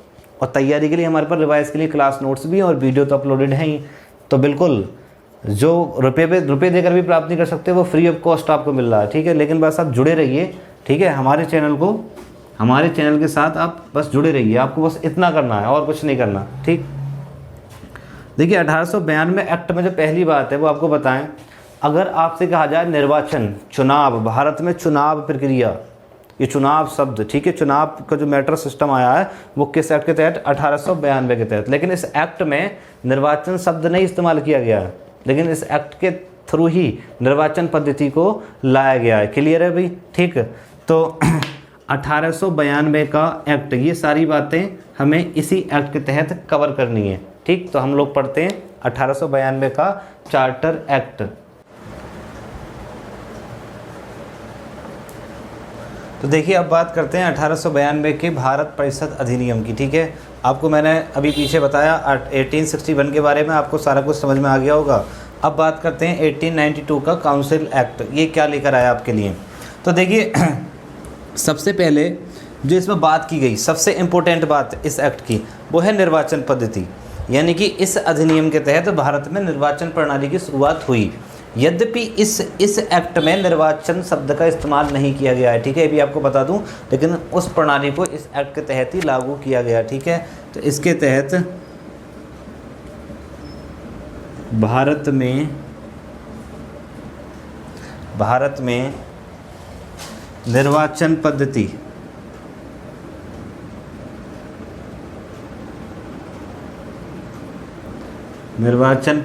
A: और तैयारी के लिए हमारे पास रिवाइज के लिए क्लास नोट्स भी और वीडियो तो अपलोडेड हैं ही। तो बिल्कुल जो रुपये देकर भी प्राप्त नहीं कर सकते, वो फ्री ऑफ कॉस्ट आपको मिल रहा है। ठीक है, लेकिन बस आप जुड़े रहिए। ठीक है। हमारे चैनल के साथ आप बस जुड़े रहिए, आपको बस इतना करना है और कुछ नहीं करना, ठीक। देखिए 1892 एक्ट में जो पहली बात है वो आपको बताएं, अगर आपसे कहा जाए निर्वाचन, चुनाव, भारत में चुनाव प्रक्रिया, ये चुनाव शब्द, ठीक है, चुनाव का जो मैटर सिस्टम आया है वो किस एक्ट के तहत, 1892 के तहत। लेकिन इस एक्ट में निर्वाचन शब्द नहीं इस्तेमाल किया गया है, लेकिन इस एक्ट के थ्रू ही निर्वाचन पद्धति को लाया गया है। क्लियर है भाई, ठीक। तो 1892 का एक्ट, ये सारी बातें हमें इसी एक्ट के तहत कवर करनी है, ठीक। तो हम लोग पढ़ते हैं 1892 का चार्टर एक्ट। तो देखिए अब बात करते हैं 1892 के भारत परिषद अधिनियम की, ठीक है। आपको मैंने अभी पीछे बताया 1861 के बारे में, आपको सारा कुछ समझ में आ गया होगा। अब बात करते हैं 1892 का काउंसिल एक्ट, ये क्या लेकर आया आपके लिए। तो देखिए सबसे पहले जो इसमें बात की गई, सबसे इम्पोर्टेंट बात इस एक्ट की, वो है निर्वाचन पद्धति, यानी कि इस अधिनियम के तहत भारत में निर्वाचन प्रणाली की शुरुआत हुई। यद्यपि इस एक्ट में निर्वाचन शब्द का इस्तेमाल नहीं किया गया है, ठीक है, ये भी आपको बता दूं, लेकिन उस प्रणाली को इस एक्ट के तहत ही लागू किया गया, ठीक है। तो इसके तहत भारत में निर्वाचन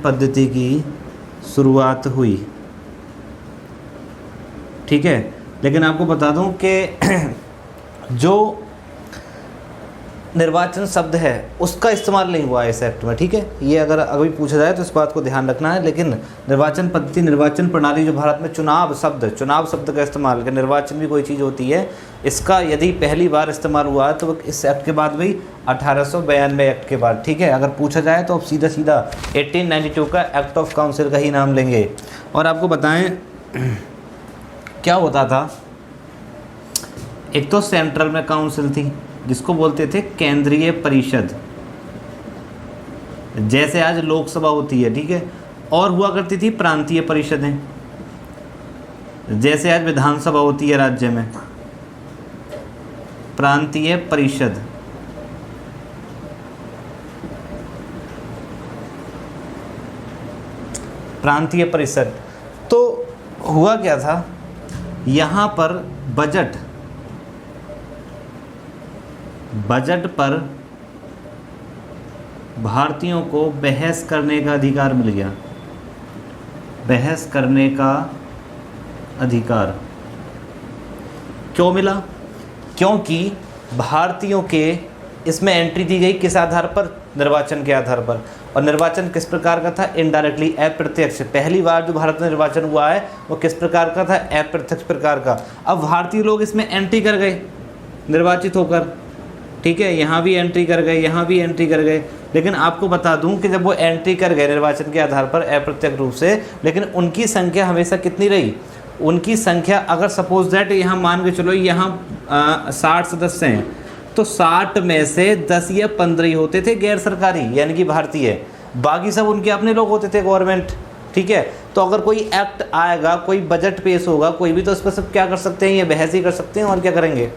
A: पद्धति की शुरुआत हुई, ठीक है। लेकिन आपको बता दूं कि जो निर्वाचन शब्द है उसका इस्तेमाल नहीं हुआ है इस एक्ट में, ठीक है। ये अगर अभी पूछा जाए तो इस बात को ध्यान रखना है। लेकिन निर्वाचन पद्धति, निर्वाचन प्रणाली, जो भारत में चुनाव शब्द का इस्तेमाल, कि निर्वाचन भी कोई चीज़ होती है, इसका यदि पहली बार इस्तेमाल हुआ है तो वो इस एक्ट के बाद भाई 1892 एक्ट के बाद, ठीक है। अगर पूछा जाए तो अब सीधा 1892 का एक्ट ऑफ काउंसिल का ही नाम लेंगे। और आपको बताएं क्या होता था, एक तो सेंट्रल में काउंसिल थी जिसको बोलते थे केंद्रीय परिषद, जैसे आज लोकसभा होती है, ठीक है। और हुआ करती थी प्रांतीय परिषदें, जैसे आज विधानसभा होती है राज्य में, प्रांतीय परिषद। प्रांतीय परिषद तो हुआ क्या था, यहाँ पर बजट पर भारतीयों को बहस करने का अधिकार मिल गया। बहस करने का अधिकार क्यों मिला? क्योंकि भारतीयों के इसमें एंट्री दी गई किस आधार पर? निर्वाचन के आधार पर। और निर्वाचन किस प्रकार का था? इनडायरेक्टली, अप्रत्यक्ष। पहली बार जो भारत में निर्वाचन हुआ है वो किस प्रकार का था? अप्रत्यक्ष प्रकार का। अब भारतीय लोग इसमें एंट्री कर गए निर्वाचित होकर, ठीक है, यहाँ भी एंट्री कर गए, यहाँ भी एंट्री कर गए। लेकिन आपको बता दूं कि जब वो एंट्री कर गए निर्वाचन के आधार पर अप्रत्यक्ष रूप से, लेकिन उनकी संख्या हमेशा कितनी रही? उनकी संख्या अगर सपोज दैट यहाँ मान के चलो यहाँ 60 सदस्य हैं, तो 60 में से 10 या 15 ही होते थे गैर सरकारी, यानी कि भारतीय, बाकी सब उनके अपने लोग होते थे, गवर्नमेंट, ठीक है। तो अगर कोई एक्ट आएगा, कोई बजट पेश होगा, कोई भी, तो उस पर सब क्या कर सकते हैं? ये बहस ही कर सकते हैं, और क्या करेंगे,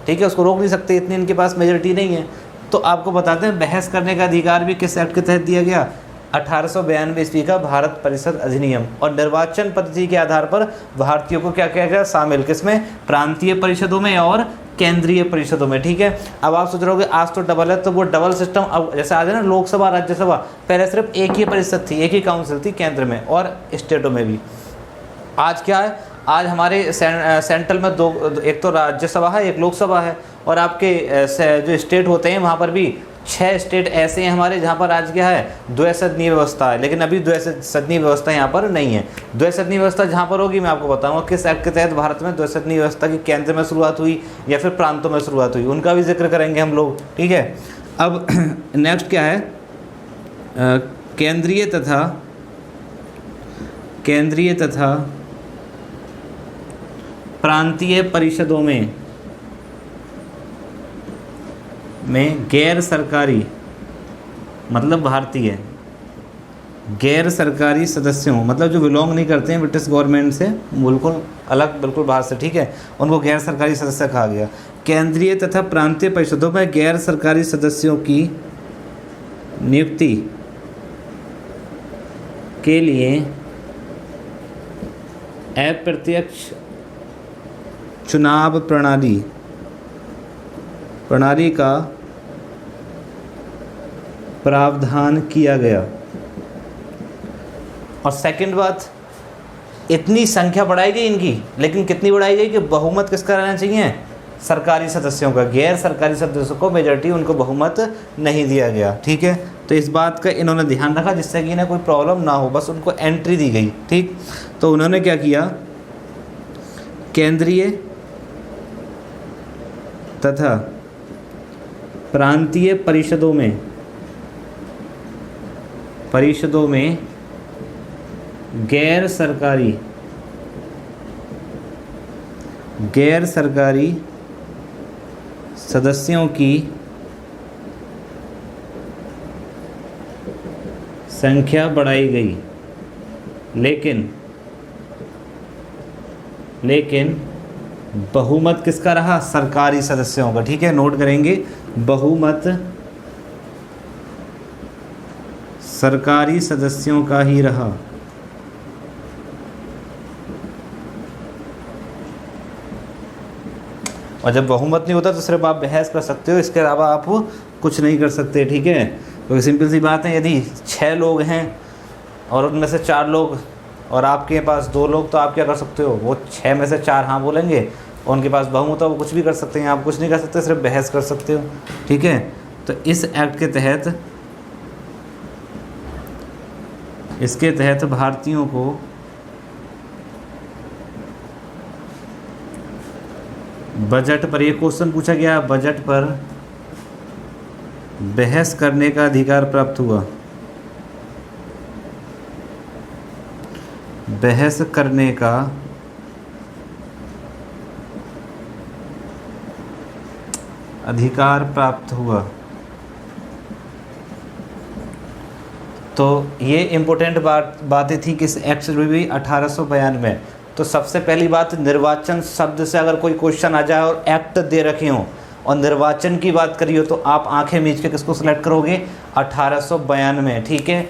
A: ठीक है, उसको रोक नहीं सकते, इतनी इनके पास मेजोरिटी नहीं है। तो आपको बताते हैं बहस करने का अधिकार भी किस एक्ट के तहत दिया गया? 1892 ईस्वी का भारत परिषद अधिनियम। और निर्वाचन पद्धति के आधार पर भारतीयों को क्या किया गया? शामिल, किसमें? प्रांतीय परिषदों में और केंद्रीय परिषदों में, ठीक है। अब आप सोच रहे होगे आज तो डबल है, तो वो डबल सिस्टम, अब जैसे आज है ना लोकसभा राज्यसभा, पहले सिर्फ एक ही परिषद थी, एक ही काउंसिल थी केंद्र में और स्टेटों में भी। आज क्या है? आज हमारे सेंट्रल में दो, एक तो राज्यसभा है, एक लोकसभा है, और आपके जो स्टेट होते हैं वहाँ पर भी 6 स्टेट ऐसे हैं हमारे जहाँ पर आज क्या है? द्वैसदनीय व्यवस्था है। लेकिन अभी द्वैसदनीय व्यवस्था यहाँ पर नहीं है। द्वैसदनीय व्यवस्था जहाँ पर होगी मैं आपको बताऊँगा किस एक्ट के तहत भारत में द्वैसदनीय व्यवस्था की केंद्र में शुरुआत हुई या फिर प्रांतों में शुरुआत हुई, उनका भी जिक्र करेंगे हम लोग, ठीक है। अब नेक्स्ट क्या है? केंद्रीय तथा प्रांतीय परिषदों में गैर सरकारी, मतलब भारतीय, गैर सरकारी सदस्यों, मतलब जो बिलोंग नहीं करते हैं ब्रिटिश गवर्नमेंट से, बिल्कुल अलग, बिल्कुल बाहर से, ठीक है, उनको गैर सरकारी सदस्य कहा गया। केंद्रीय तथा प्रांतीय परिषदों में गैर सरकारी सदस्यों की नियुक्ति के लिए अप्रत्यक्ष चुनाव प्रणाली का प्रावधान किया गया। और सेकंड बात, इतनी संख्या बढ़ाई गई इनकी, लेकिन कितनी बढ़ाई गई कि बहुमत किसका रहना चाहिए, सरकारी सदस्यों का, गैर सरकारी सदस्यों को मेजॉरिटी, उनको बहुमत नहीं दिया गया, ठीक है। तो इस बात का इन्होंने ध्यान रखा जिससे कि इन्हें कोई प्रॉब्लम ना हो, बस उनको एंट्री दी गई, ठीक। तो उन्होंने क्या किया, केंद्रीय तथा प्रांतीय परिषदों में गैर सरकारी सदस्यों की संख्या बढ़ाई गई, लेकिन बहुमत किसका रहा, सरकारी सदस्यों का, ठीक है, नोट करेंगे, बहुमत सरकारी सदस्यों का ही रहा। और जब बहुमत नहीं होता तो सिर्फ आप बहस कर सकते हो, इसके अलावा आप कुछ नहीं कर सकते, ठीक है। तो सिंपल सी बात है, यदि 6 लोग हैं और उनमें से 4 लोग और आपके पास 2 लोग, तो आप क्या कर सकते हो, वो 6 में से 4 हाँ बोलेंगे और उनके पास बहुमत है, वो कुछ भी कर सकते हैं, आप कुछ नहीं कर सकते, सिर्फ बहस कर सकते हो, ठीक है। तो इस एक्ट के तहत, इसके तहत भारतीयों को बजट पर, ये क्वेश्चन पूछा गया, बजट पर बहस करने का अधिकार प्राप्त हुआ। बहस करने का अधिकार प्राप्त हुआ। तो ये इम्पोर्टेंट बातें थी किस एक्ट से जुड़ी हुई, 1892। तो सबसे पहली बात, निर्वाचन शब्द से अगर कोई क्वेश्चन आ जाए और एक्ट दे रखे हों और निर्वाचन की बात करी हो, तो आप आंखें मीच के किसको सिलेक्ट करोगे, 1892, ठीक है।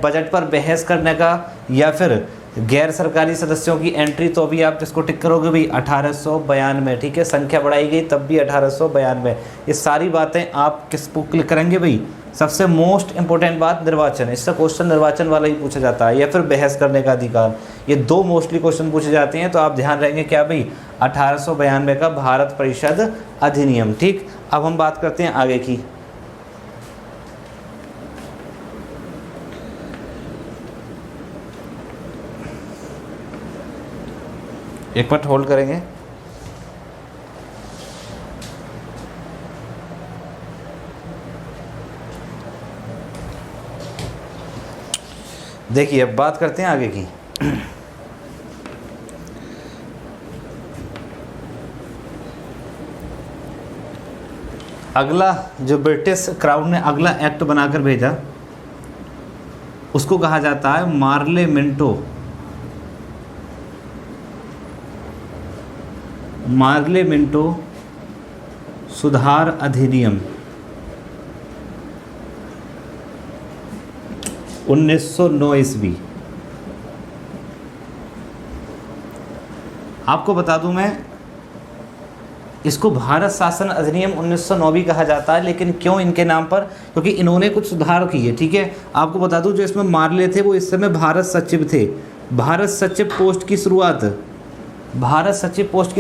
A: बजट पर बहस करने का या फिर गैर सरकारी सदस्यों की एंट्री, तो भी आप किसको टिक करोगे भाई, 1892, ठीक है। संख्या बढ़ाई गई तब भी 1892। ये सारी बातें आप किसको क्लिक करेंगे भाई, सबसे मोस्ट इंपॉर्टेंट बात निर्वाचन, इससे क्वेश्चन निर्वाचन वाला ही पूछा जाता है, या फिर बहस करने का अधिकार, ये 2 मोस्टली क्वेश्चन पूछे जाते हैं। तो आप ध्यान रखेंगे क्या भाई, 1892 का भारत परिषद अधिनियम, ठीक। अब हम बात करते हैं आगे की। एक मिनट होल्ड करेंगे। देखिए अब बात करते हैं आगे की। अगला जो ब्रिटिश क्राउन ने अगला एक्ट बनाकर भेजा, उसको कहा जाता है मार्लेमेंटो सुधार अधिनियम 1909 ईस्वी। आपको बता दूं मैं, इसको भारत शासन अधिनियम 1909 भी कहा जाता है, लेकिन क्यों इनके नाम पर, क्योंकि इन्होंने कुछ सुधार किए, ठीक है। आपको बता दूं जो इसमें मार्ले थे वो इस समय भारत सचिव थे। भारत सचिव पोस्ट की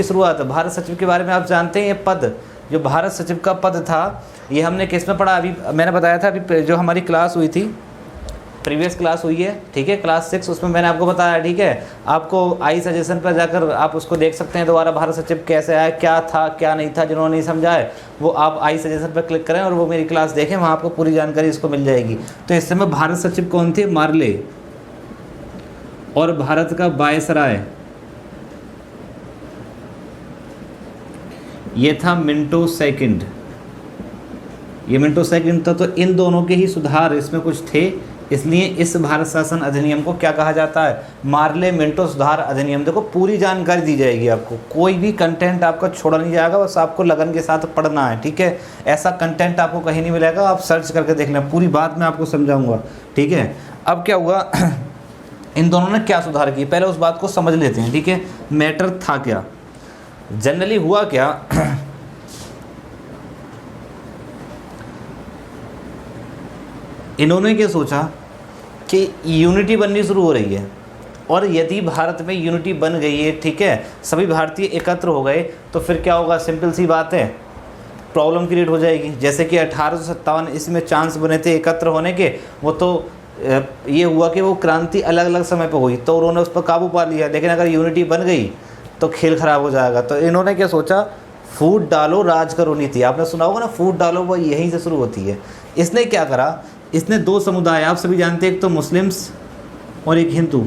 A: शुरुआत, भारत सचिव के बारे में आप जानते हैं, ये पद, जो भारत सचिव का पद था, ये हमने किस में पढ़ा, अभी मैंने बताया था, अभी जो हमारी क्लास हुई थी, प्रीवियस क्लास हुई है, ठीक है, क्लास 6, उसमें मैंने आपको बताया, ठीक है। आपको आई सजेशन पर जाकर आप उसको देख सकते हैं दोबारा, भारत सचिव कैसे आया, क्या था क्या नहीं था, जिन्होंने नहीं समझा है वो आप आई सजेशन पर क्लिक करें और वो मेरी क्लास देखें, वहाँ आपको पूरी जानकारी इसको मिल जाएगी। तो इस समय भारत सचिव कौन थे, मार्ले, और भारत का वायसराय ये था मिंटो सेकंड, ये मिंटो सेकंड था। तो इन दोनों के ही सुधार इसमें कुछ थे इसलिए इस भारत शासन अधिनियम को क्या कहा जाता है, मार्ले मिंटो सुधार अधिनियम। देखो पूरी जानकारी दी जाएगी आपको, कोई भी कंटेंट आपका छोड़ा नहीं जाएगा, बस आपको लगन के साथ पढ़ना है, ठीक है। ऐसा कंटेंट आपको कहीं नहीं मिलेगा, आप सर्च करके देख लें, पूरी बात मैं आपको समझाऊंगा, ठीक है। अब क्या हुआ इन दोनों ने क्या सुधार किए, पहले उस बात को समझ लेते हैं, ठीक है। मैटर था क्या, जनरली हुआ क्या इन्होंने क्या सोचा कि यूनिटी बननी शुरू हो रही है, और यदि भारत में यूनिटी बन गई है, ठीक है, सभी भारतीय एकत्र हो गए, तो फिर क्या होगा, सिंपल सी बात है, प्रॉब्लम क्रिएट हो जाएगी। जैसे कि 1857 इसमें चांस बने थे एकत्र होने के, वो तो ये हुआ कि वो क्रांति अलग अलग समय पर हुई, तो उन्होंने उस पर काबू पा लिया, लेकिन अगर यूनिटी बन गई तो खेल खराब हो जाएगा। तो इन्होंने क्या सोचा, फूट डालो राज करो नीति, आपने सुना होगा ना, फूट डालो, वो यहीं से शुरू होती है। इसने क्या करा, इसने दो समुदाय आप सभी जानते हैं, एक तो मुस्लिम्स और एक हिंदू,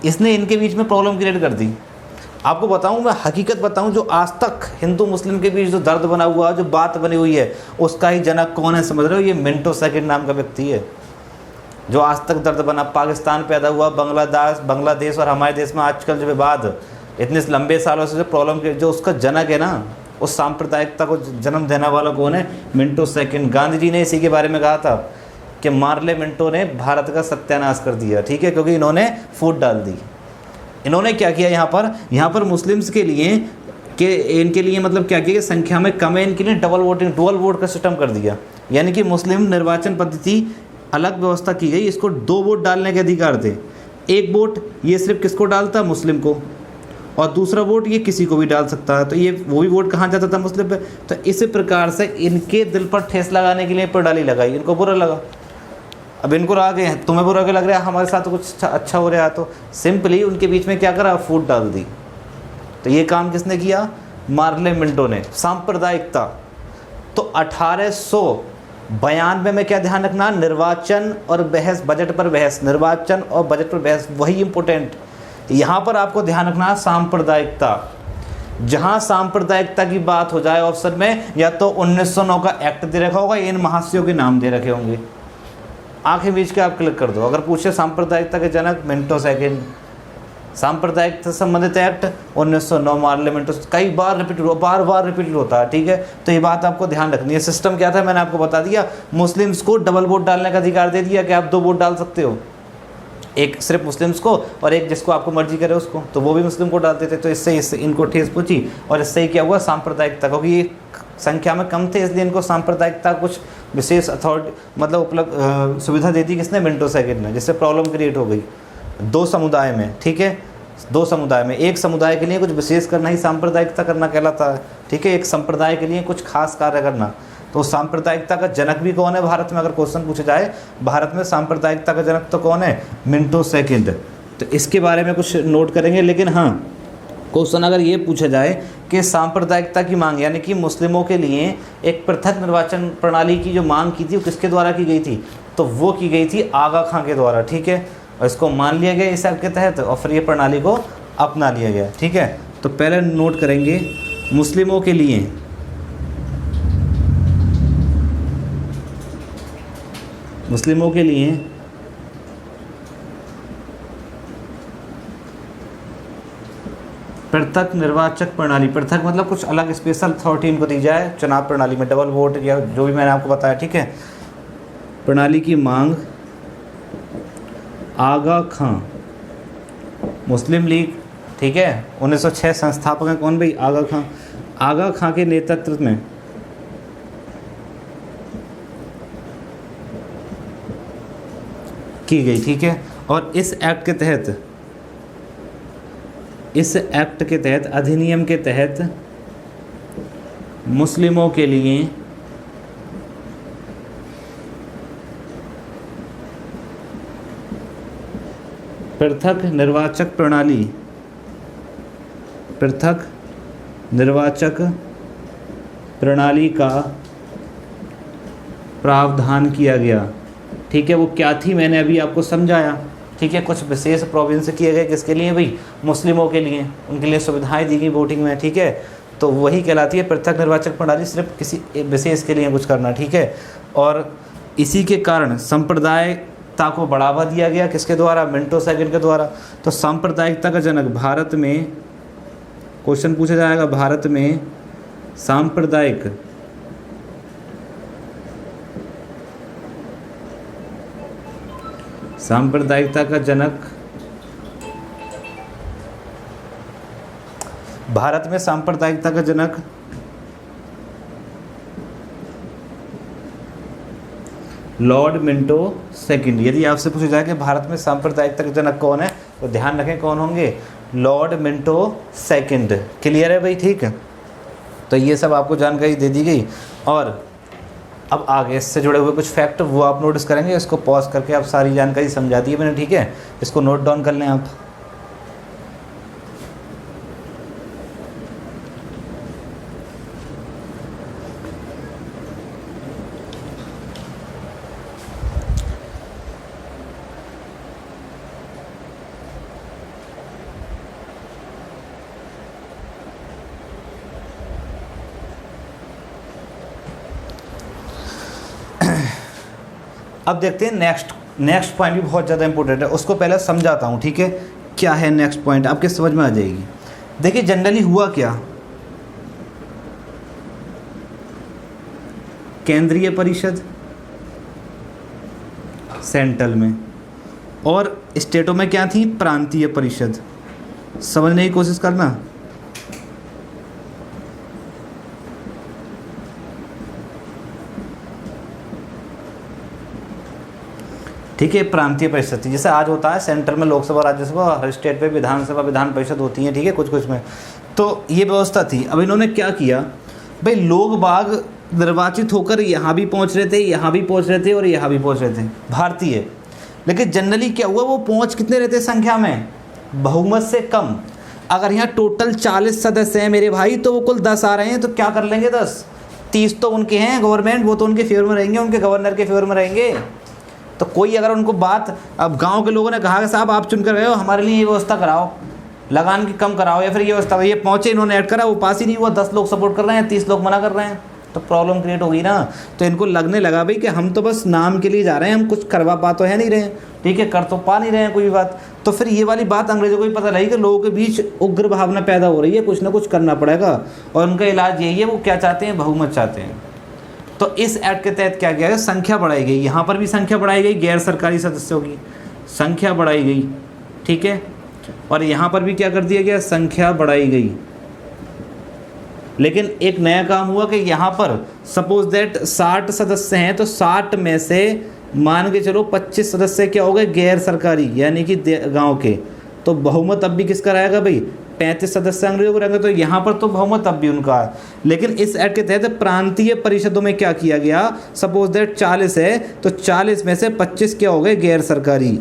A: इसने इनके बीच में प्रॉब्लम क्रिएट कर दी। आपको बताऊं, मैं हकीकत बताऊं, जो आज तक हिंदू मुस्लिम के बीच जो दर्द बना हुआ है, जो बात बनी हुई है, उसका ही जनक कौन है समझ रहे हो, ये मिंटो सेकंड नाम का व्यक्ति है। जो आज तक दर्द बना, पाकिस्तान पैदा हुआ, बांग्लादेश और हमारे देश में आजकल जो विवाद इतने लंबे सालों से जो प्रॉब्लम के, जो उसका जनक है ना, उस सांप्रदायिकता को जन्म देने वाला कौन है, मिंटो सेकंड। गांधी जी ने इसी के बारे में कहा था कि मार्ले मिंटो ने भारत का सत्यानाश कर दिया, ठीक है, क्योंकि इन्होंने फूट डाल दी। इन्होंने क्या किया, यहाँ पर मुस्लिम्स के लिए कि इनके लिए मतलब क्या किया कि संख्या में कम है, इनके लिए डबल वोट का सिस्टम कर दिया। यानी कि मुस्लिम निर्वाचन पद्धति अलग व्यवस्था की गई, इसको 2 वोट डालने के अधिकार थे। एक वोट ये सिर्फ किसको डालता, मुस्लिम को, और दूसरा वोट ये किसी को भी डाल सकता है। तो ये वो भी वोट कहाँ जाता था, मुस्लिम पे। तो इसी प्रकार से इनके दिल पर ठेस लगाने के लिए प्रणाली लगाई, इनको बुरा लगा। अब इनको रहा गए, तुम्हें बुरा लग रहा है, हमारे साथ तो कुछ अच्छा हो रहा है, तो सिंपली उनके बीच में क्या करा, फूट डाल दी। तो ये काम किसने किया, मार्ले मिंटो ने, सांप्रदायिकता। तो 1892 में क्या ध्यान रखना, निर्वाचन और बहस, बजट पर बहस, निर्वाचन और बजट पर बहस, वही इंपॉर्टेंट। यहाँ पर आपको ध्यान रखना सांप्रदायिकता। जहाँ सांप्रदायिकता की बात हो जाए ऑप्शन में, या तो 1909 का एक्ट दे रखा होगा, इन महाशयों के नाम दे रखे होंगे, आंखें बीच के आप क्लिक कर दो। अगर पूछे सांप्रदायिकता के जनक, मिंटो सेकंड। सांप्रदायिकता से संबंधित एक्ट 1909 मार्ले मिंटो, कई बार बार रिपीट होता है, ठीक है। तो ये बात आपको ध्यान रखनी है। सिस्टम क्या था मैंने आपको बता दिया, मुस्लिम्स को डबल वोट डालने का अधिकार दे दिया कि आप 2 वोट डाल सकते हो, एक सिर्फ मुस्लिम्स को और एक जिसको आपको मर्जी करे उसको, तो वो भी मुस्लिम को डालते थे। तो इससे इनको ठेस पहुंची, और इससे ही क्या हुआ, सांप्रदायिकता, क्योंकि ये संख्या में कम थे इसलिए इनको सांप्रदायिकता कुछ विशेष अथॉरिटी मतलब उपलब्ध सुविधा दे दी किसने, मिंटो सेकंड ने, जिससे प्रॉब्लम क्रिएट हो गई 2 समुदाय में, ठीक है। 2 समुदाय में, एक समुदाय के लिए कुछ विशेष करना ही सांप्रदायिकता करना कहलाता है, ठीक है। एक संप्रदाय के लिए कुछ खास कार्य करना। तो सांप्रदायिकता का जनक भी कौन है भारत में, अगर क्वेश्चन पूछा जाए भारत में सांप्रदायिकता का जनक तो कौन है, मिंटो सेकंड। तो इसके बारे में कुछ नोट करेंगे। लेकिन हाँ, क्वेश्चन अगर ये पूछा जाए कि सांप्रदायिकता की मांग, यानी कि मुस्लिमों के लिए एक पृथक निर्वाचन प्रणाली की जो मांग की थी वो किसके द्वारा की गई थी, तो वो की गई थी आगा खां के द्वारा, ठीक है। और इसको मान लिया गया इस एक्ट के तहत, और फिर ये प्रणाली को अपना लिया गया, ठीक है। तो पहले नोट करेंगे, मुस्लिमों के लिए पृथक निर्वाचक प्रणाली, पृथक मतलब कुछ अलग स्पेशल अथॉरिटी इनको दी जाए चुनाव प्रणाली में, डबल वोट या जो भी मैंने आपको बताया, ठीक है। प्रणाली की मांग आगा खां, मुस्लिम लीग, ठीक है। 1906 संस्थापक हैं कौन भाई, आगा खां। आगा खां के नेतृत्व में की गई, ठीक है। और इस एक्ट के तहत अधिनियम के तहत मुस्लिमों के लिए पृथक निर्वाचक प्रणाली का प्रावधान किया गया, ठीक है। वो क्या थी मैंने अभी आपको समझाया, ठीक है। कुछ विशेष प्रोविंस किए गए, किसके लिए भाई, मुस्लिमों के लिए, उनके लिए सुविधाएं दी गई वोटिंग में, ठीक है। तो वही कहलाती है पृथक निर्वाचक प्रणाली, सिर्फ किसी विशेष के लिए कुछ करना, ठीक है। और इसी के कारण सांप्रदायिकता को बढ़ावा दिया गया, किसके द्वारा? मिंटो सेकंड के द्वारा। तो सांप्रदायिकता का जनक भारत में, क्वेश्चन पूछा जाएगा, भारत में सांप्रदायिकता का जनक, भारत में सांप्रदायिकता का जनक लॉर्ड मिंटो सेकंड। यदि आपसे पूछा जाए कि भारत में सांप्रदायिकता के जनक कौन है, तो ध्यान रखें कौन होंगे? Lord Minto second. क्लियर है भाई? ठीक है, तो ये सब आपको जानकारी दे दी गई। और अब आगे इससे जुड़े हुए कुछ फैक्ट वो आप नोटिस करेंगे, इसको पॉज करके आप सारी जानकारी समझा दी है मैंने, ठीक है? इसको नोट डाउन कर लें आप। अब देखते हैं नेक्स्ट पॉइंट भी बहुत ज़्यादा इंपॉर्टेंट है, उसको पहले समझाता हूँ, ठीक है? क्या है नेक्स्ट पॉइंट, आपके समझ में आ जाएगी। देखिए जनरली हुआ क्या, केंद्रीय परिषद सेंट्रल में, और स्टेटों में क्या थी? प्रांतीय परिषद। समझने की कोशिश करना। ठीक है, प्रांतीय परिषद थी। जैसे आज होता है सेंटर में लोकसभा, राज्यसभा, हर स्टेट पे विधानसभा, विधान परिषद होती है, ठीक है, कुछ कुछ में। तो ये व्यवस्था थी। अब इन्होंने क्या किया भाई, लोग बाग निर्वाचित होकर यहाँ भी पहुँच रहे थे, यहाँ भी पहुँच रहे थे और यहाँ भी पहुँच रहे थे, भारतीय। लेकिन जनरली क्या हुआ, वो पहुँच कितने रहते संख्या में? बहुमत से कम। अगर यहाँ टोटल 40 सदस्य हैं मेरे भाई, तो वो कुल 10 आ रहे हैं, तो क्या कर लेंगे 10? 30 तो उनके हैं गवर्नमेंट, वो तो उनके फेवर में रहेंगे, उनके गवर्नर के फेवर में रहेंगे। तो कोई अगर उनको बात, अब गांव के लोगों ने कहा कि साहब आप चुन कर गए हो, हमारे लिए ये व्यवस्था कराओ, लगान की कम कराओ, या फिर ये व्यवस्था, ये पहुँचे, इन्होंने ऐड करा, वो पास ही नहीं हुआ, 10 लोग सपोर्ट कर रहे हैं, 30 लोग मना कर रहे हैं, तो प्रॉब्लम क्रिएट होगी ना। तो इनको लगने लगा भाई कि हम तो बस नाम के लिए जा रहे हैं, हम कुछ करवा पा तो है नहीं रहे, ठीक है, कर तो पा नहीं रहे हैं कोई भी बात। तो फिर ये वाली बात अंग्रेजों को भी पता लगी कि लोगों के बीच उग्र भावना पैदा हो रही है, कुछ ना कुछ करना पड़ेगा, और उनका इलाज यही है, वो क्या चाहते हैं? बहुमत चाहते हैं। तो इस एक्ट के तहत क्या किया गया? संख्या बढ़ाई गई, यहाँ पर भी संख्या बढ़ाई गई, गैर सरकारी सदस्यों की संख्या बढ़ाई गई, ठीक है, और यहाँ पर भी क्या कर दिया गया? संख्या बढ़ाई गई। लेकिन एक नया काम हुआ कि यहाँ पर सपोज दैट 60 सदस्य हैं, तो 60 में से मान के चलो 25 सदस्य क्या हो गए? गैर सरकारी, यानी कि गांव के। तो बहुमत अब भी किसका रहेगा भाई? 35 सदस्य अंग्रेजों को रहेंगे, तो यहाँ पर तो बहुमत अब भी उनका है। लेकिन इस एक्ट के तहत प्रांतीय परिषदों में क्या किया गया? सपोज दैट 40 है, तो 40 में से 25 क्या हो गए? गैर सरकारी,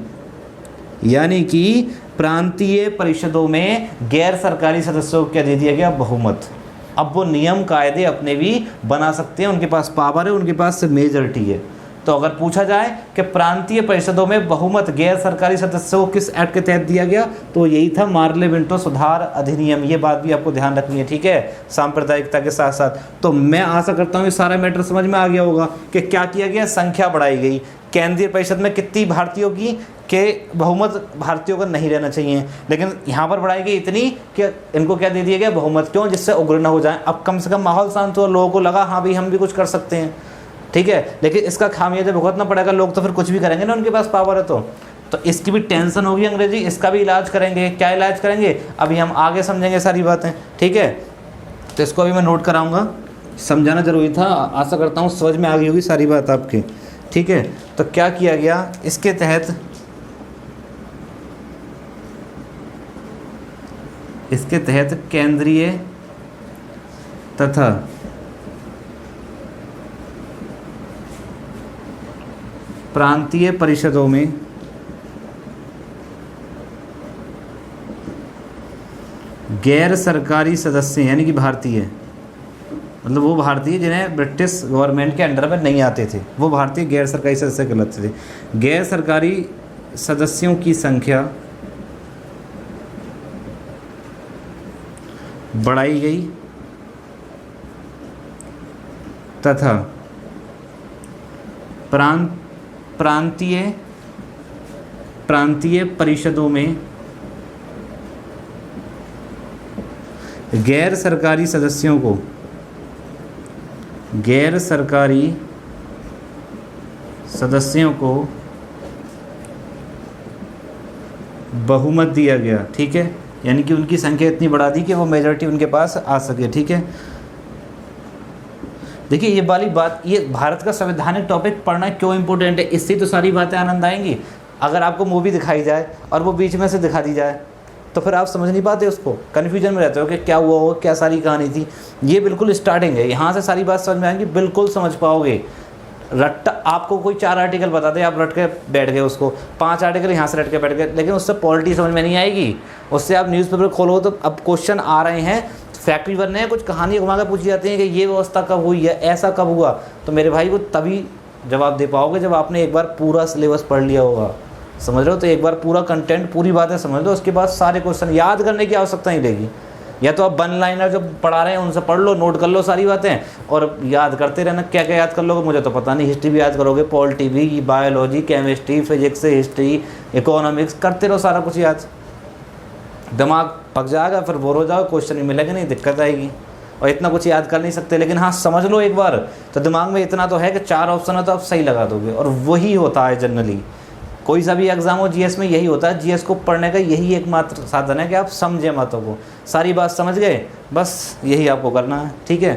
A: यानी कि प्रांतीय परिषदों में गैर सरकारी सदस्यों को क्या दे दिया गया? बहुमत। अब वो नियम कायदे अपने भी बना सकते हैं, उनके पास पावर है, उनके पास मेजॉरिटी है। तो अगर पूछा जाए कि प्रांतीय परिषदों में बहुमत गैर सरकारी सदस्यों को किस एक्ट के तहत दिया गया, तो यही था मार्ले मिंटो सुधार अधिनियम। ये बात भी आपको ध्यान रखनी है, ठीक है, सांप्रदायिकता के साथ साथ। तो मैं आशा करता हूँ ये सारा मैटर समझ में आ गया होगा कि क्या किया गया? संख्या बढ़ाई गई। केंद्रीय परिषद में कितनी भारतीयों की? कि बहुमत भारतीयों का नहीं रहना चाहिए, लेकिन यहाँ पर बढ़ाई गई इतनी कि इनको क्या दे दिया गया? बहुमत। क्यों? जिससे उग्र न हो जाए। अब कम से कम माहौल शांत हुआ, लोगों को लगा हाँ भाई हम भी कुछ कर सकते हैं, ठीक है। लेकिन इसका खामियाजा भुगतना पड़ेगा, लोग तो फिर कुछ भी करेंगे ना, उनके पास पावर है। तो इसकी भी टेंशन होगी अंग्रेजी, इसका भी इलाज करेंगे। क्या इलाज करेंगे अभी हम आगे समझेंगे सारी बातें, ठीक है। तो इसको अभी मैं नोट कराऊंगा, समझाना जरूरी था। आशा करता हूँ समझ में आ गई होगी सारी बात आपके, ठीक है। तो क्या किया गया इसके तहत? इसके तहत केंद्रीय तथा प्रांतीय परिषदों में गैर सरकारी सदस्य, यानी कि भारतीय, मतलब वो भारतीय जिन्हें ब्रिटिश गवर्नमेंट के अंडर में नहीं आते थे, वो भारतीय गैर सरकारी सदस्य कहलाते थे। गैर सरकारी सदस्यों की संख्या बढ़ाई गई तथा प्रांतीय परिषदों में गैर सरकारी सदस्यों को बहुमत दिया गया। ठीक है, यानी कि उनकी संख्या इतनी बढ़ा दी कि वो मेजॉरिटी उनके पास आ सके। ठीक है, देखिए ये वाली बात, ये भारत का संवैधानिक टॉपिक पढ़ना क्यों इंपॉर्टेंट है, इससे तो सारी बातें आनंद आएंगी। अगर आपको मूवी दिखाई जाए और वो बीच में से दिखा दी जाए तो फिर आप समझ नहीं पाते, उसको कन्फ्यूजन में रहते हो कि क्या हुआ हो, क्या सारी कहानी थी। ये बिल्कुल स्टार्टिंग है, यहाँ से सारी बात समझ में आएंगी, बिल्कुल समझ पाओगे। रट्टा आपको कोई 4 आर्टिकल बता दे, आप रट के बैठ गए उसको, 5 आर्टिकल यहाँ से रट के बैठ गए, लेकिन उससे पॉलिटी समझ में नहीं आएगी। उससे आप न्यूज़पेपर खोलो तो अब क्वेश्चन आ रहे हैं, फैक्ट्री बनने हैं, कुछ कहानी घुमा कर पूछी जाती है कि ये व्यवस्था कब हुई है, ऐसा कब हुआ, तो मेरे भाई वो तभी जवाब दे पाओगे जब आपने एक बार पूरा सिलेबस पढ़ लिया होगा। समझ रहे हो? तो एक बार पूरा कंटेंट, पूरी बातें समझ लो, उसके बाद सारे क्वेश्चन याद करने की आवश्यकता नहीं रहेगी। या तो आप 1 लाइनर जो पढ़ा रहे हैं उनसे पढ़ लो, नोट कर लो सारी बातें और याद करते रहना। क्या क्या याद कर लोगे मुझे तो पता नहीं, हिस्ट्री भी याद करोगे, पॉलिटी भी, biology, chemistry, physics, history, economics, करते रहो सारा कुछ याद। दिमाग पक जाएगा, फिर बोर हो जाओ, क्वेश्चन ही मिलेगा नहीं, दिक्कत आएगी। और इतना कुछ याद कर नहीं सकते, लेकिन हाँ समझ लो एक बार तो दिमाग में इतना तो है कि 4 ऑप्शन है तो आप सही लगा दोगे। और वही होता है जनरली, कोई सा भी एग्जाम हो जीएस में यही होता है। जीएस को पढ़ने का यही एकमात्र साधन है कि आप समझे बातों को, सारी बात समझ गए, बस यही आपको करना है। ठीक है,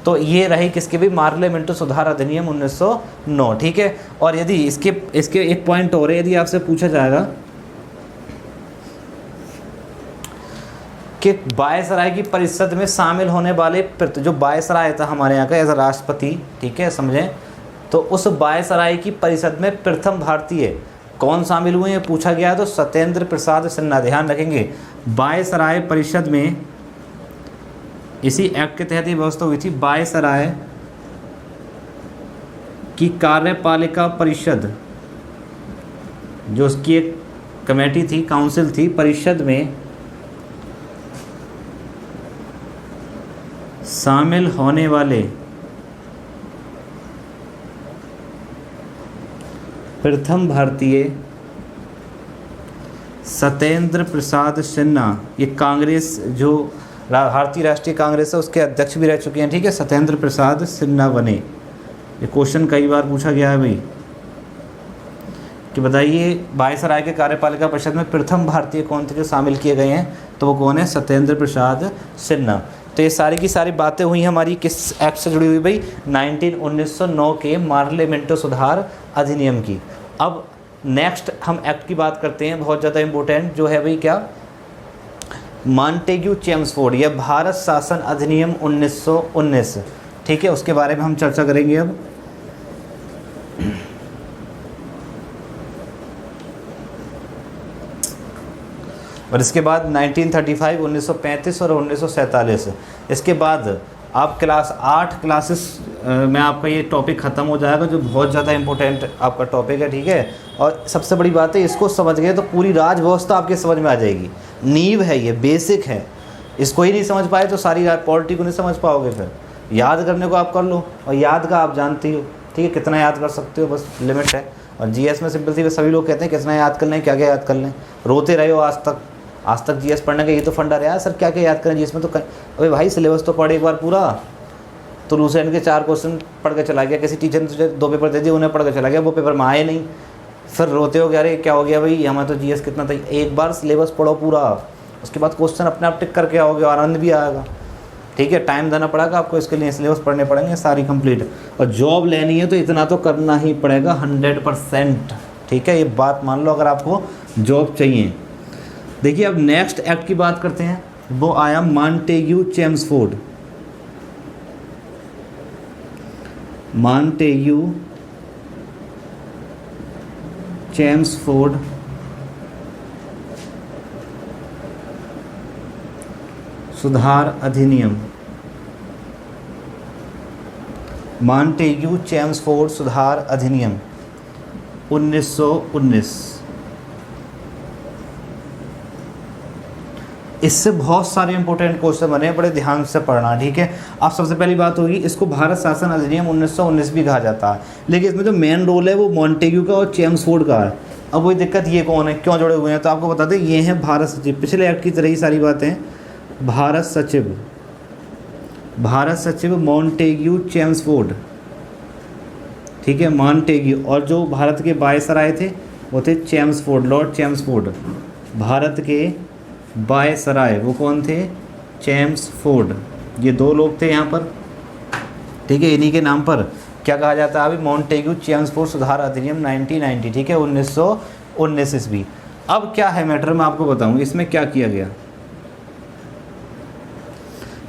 A: तो ये रही किसके भी, पार्लियामेंट सुधार अधिनियम 1909। ठीक है, और यदि इसके एक पॉइंट और है, यदि आपसे पूछा जाएगा कि वायसराय की परिषद में शामिल होने वाले, जो वायसराय था हमारे यहाँ का एज अ राष्ट्रपति, ठीक है समझें, तो उस वायसराय की परिषद में प्रथम भारतीय कौन शामिल हुए हैं पूछा गया, तो सत्येंद्र प्रसाद सिन्हा। ध्यान रखेंगे, वायसराय परिषद में इसी एक्ट के तहत ये व्यवस्था हुई थी। वायसराय की कार्यपालिका परिषद, जो उसकी एक कमेटी थी, काउंसिल थी, परिषद में शामिल होने वाले प्रथम भारतीय सत्येंद्र प्रसाद सिन्हा। ये कांग्रेस, जो भारतीय राष्ट्रीय कांग्रेस है, उसके अध्यक्ष भी रह चुके हैं। ठीक है, सत्येंद्र प्रसाद सिन्हा बने। ये क्वेश्चन कई बार पूछा गया है भाई कि बताइए वायसराय के कार्यपालिका परिषद में प्रथम भारतीय कौन थे जो शामिल किए गए हैं, तो वो कौन है, सत्येंद्र प्रसाद सिन्हा। तो ये सारी की सारी बातें हुई हमारी किस एक्ट से जुड़ी हुई भाई, 1909 के पार्लियामेंट सुधार अधिनियम की। अब नेक्स्ट हम एक्ट की बात करते हैं, बहुत ज़्यादा इम्पोर्टेंट, जो है भाई क्या, मॉन्टेग्यू चेम्सफोर्ड, यह भारत शासन अधिनियम 1919। ठीक है, उसके बारे में हम चर्चा करेंगे अब। और इसके बाद 1935, 1935 और 1947। इसके बाद आप क्लास 8 क्लासेस में आपका ये टॉपिक ख़त्म हो जाएगा, जो बहुत ज़्यादा इंपॉर्टेंट आपका टॉपिक है। ठीक है, और सबसे बड़ी बात है, इसको समझ गए तो पूरी राज व्यवस्था आपके समझ में आ जाएगी। नींव है ये, बेसिक है, इसको ही नहीं समझ पाए तो सारी पॉलिटी को नहीं समझ पाओगे। फिर याद करने को आप कर लो, और याद का आप जानते हो, ठीक है, कितना याद कर सकते हो, बस लिमिट है। और जीएस में सिंपल सी सभी लोग कहते हैं कितना याद कर लें, क्या क्या याद कर लें, रोते रहे हो आज तक जीएस पढ़ने का ये तो फंडा रहा है सर, क्या क्या याद करें जीएस में। तो अबे भाई सिलेबस तो पढ़े एक बार पूरा, तो लूसेंट के 4 क्वेश्चन पढ़ के चला गया, किसी टीचर ने तुझे 2 पेपर दे दिए, उन्हें पढ़ के चला गया, वो पेपर में आए नहीं, फिर रोते हो कि अरे क्या हो गया भाई, हमें तो जीएस कितना था। एक बार सिलेबस पढ़ो पूरा, उसके बाद क्वेश्चन अपने आप टिक करके आओगे और आनंद भी आएगा। ठीक है, टाइम देना पड़ेगा आपको इसके लिए, सिलेबस पढ़ने पड़ेंगे सारी कंप्लीट। और जॉब लेनी है तो इतना तो करना ही पड़ेगा 100%। ठीक है, ये बात मान लो अगर आपको जॉब चाहिए। देखिए अब नेक्स्ट एक्ट की बात करते हैं, वो आया मॉन्टेग्यू चेम्सफोर्ड। मॉन्टेग्यू चेम्सफोर्ड सुधार अधिनियम। मॉन्टेग्यू चेम्सफोर्ड सुधार अधिनियम 1919। इससे बहुत सारे इंपॉर्टेंट क्वेश्चन बने हैं, बड़े ध्यान से पढ़ना, ठीक है। अब सबसे पहली बात होगी, इसको भारत शासन अधिनियम 1919 भी कहा जाता है, लेकिन इसमें जो मेन रोल है वो मॉन्टेग्यू का और चेम्सफोर्ड का है। अब वही दिक्कत, ये कौन है, क्यों जुड़े हुए हैं, तो आपको बता दें ये हैं भारत सचिव, पिछले एक्ट की तरह ही सारी बातें। भारत सचिव मॉन्टेग्यू चेम्सफोर्ड, ठीक है, मॉन्टेग्यू, और जो भारत के वायसराय थे वो थे चेम्सफोर्ड, लॉर्ड चेम्सफोर्ड। भारत के वायसराय वो कौन थे, चेम्सफोर्ड। ये दो लोग थे यहाँ पर, ठीक है। इन्हीं के नाम पर क्या कहा जाता है अभी, मॉन्टेग्यू चेम्सफोर्ड सुधार अधिनियम 1990, ठीक है, 1919 ईस्वी। अब क्या है मैटर, मैं आपको बताऊँ इसमें क्या किया गया।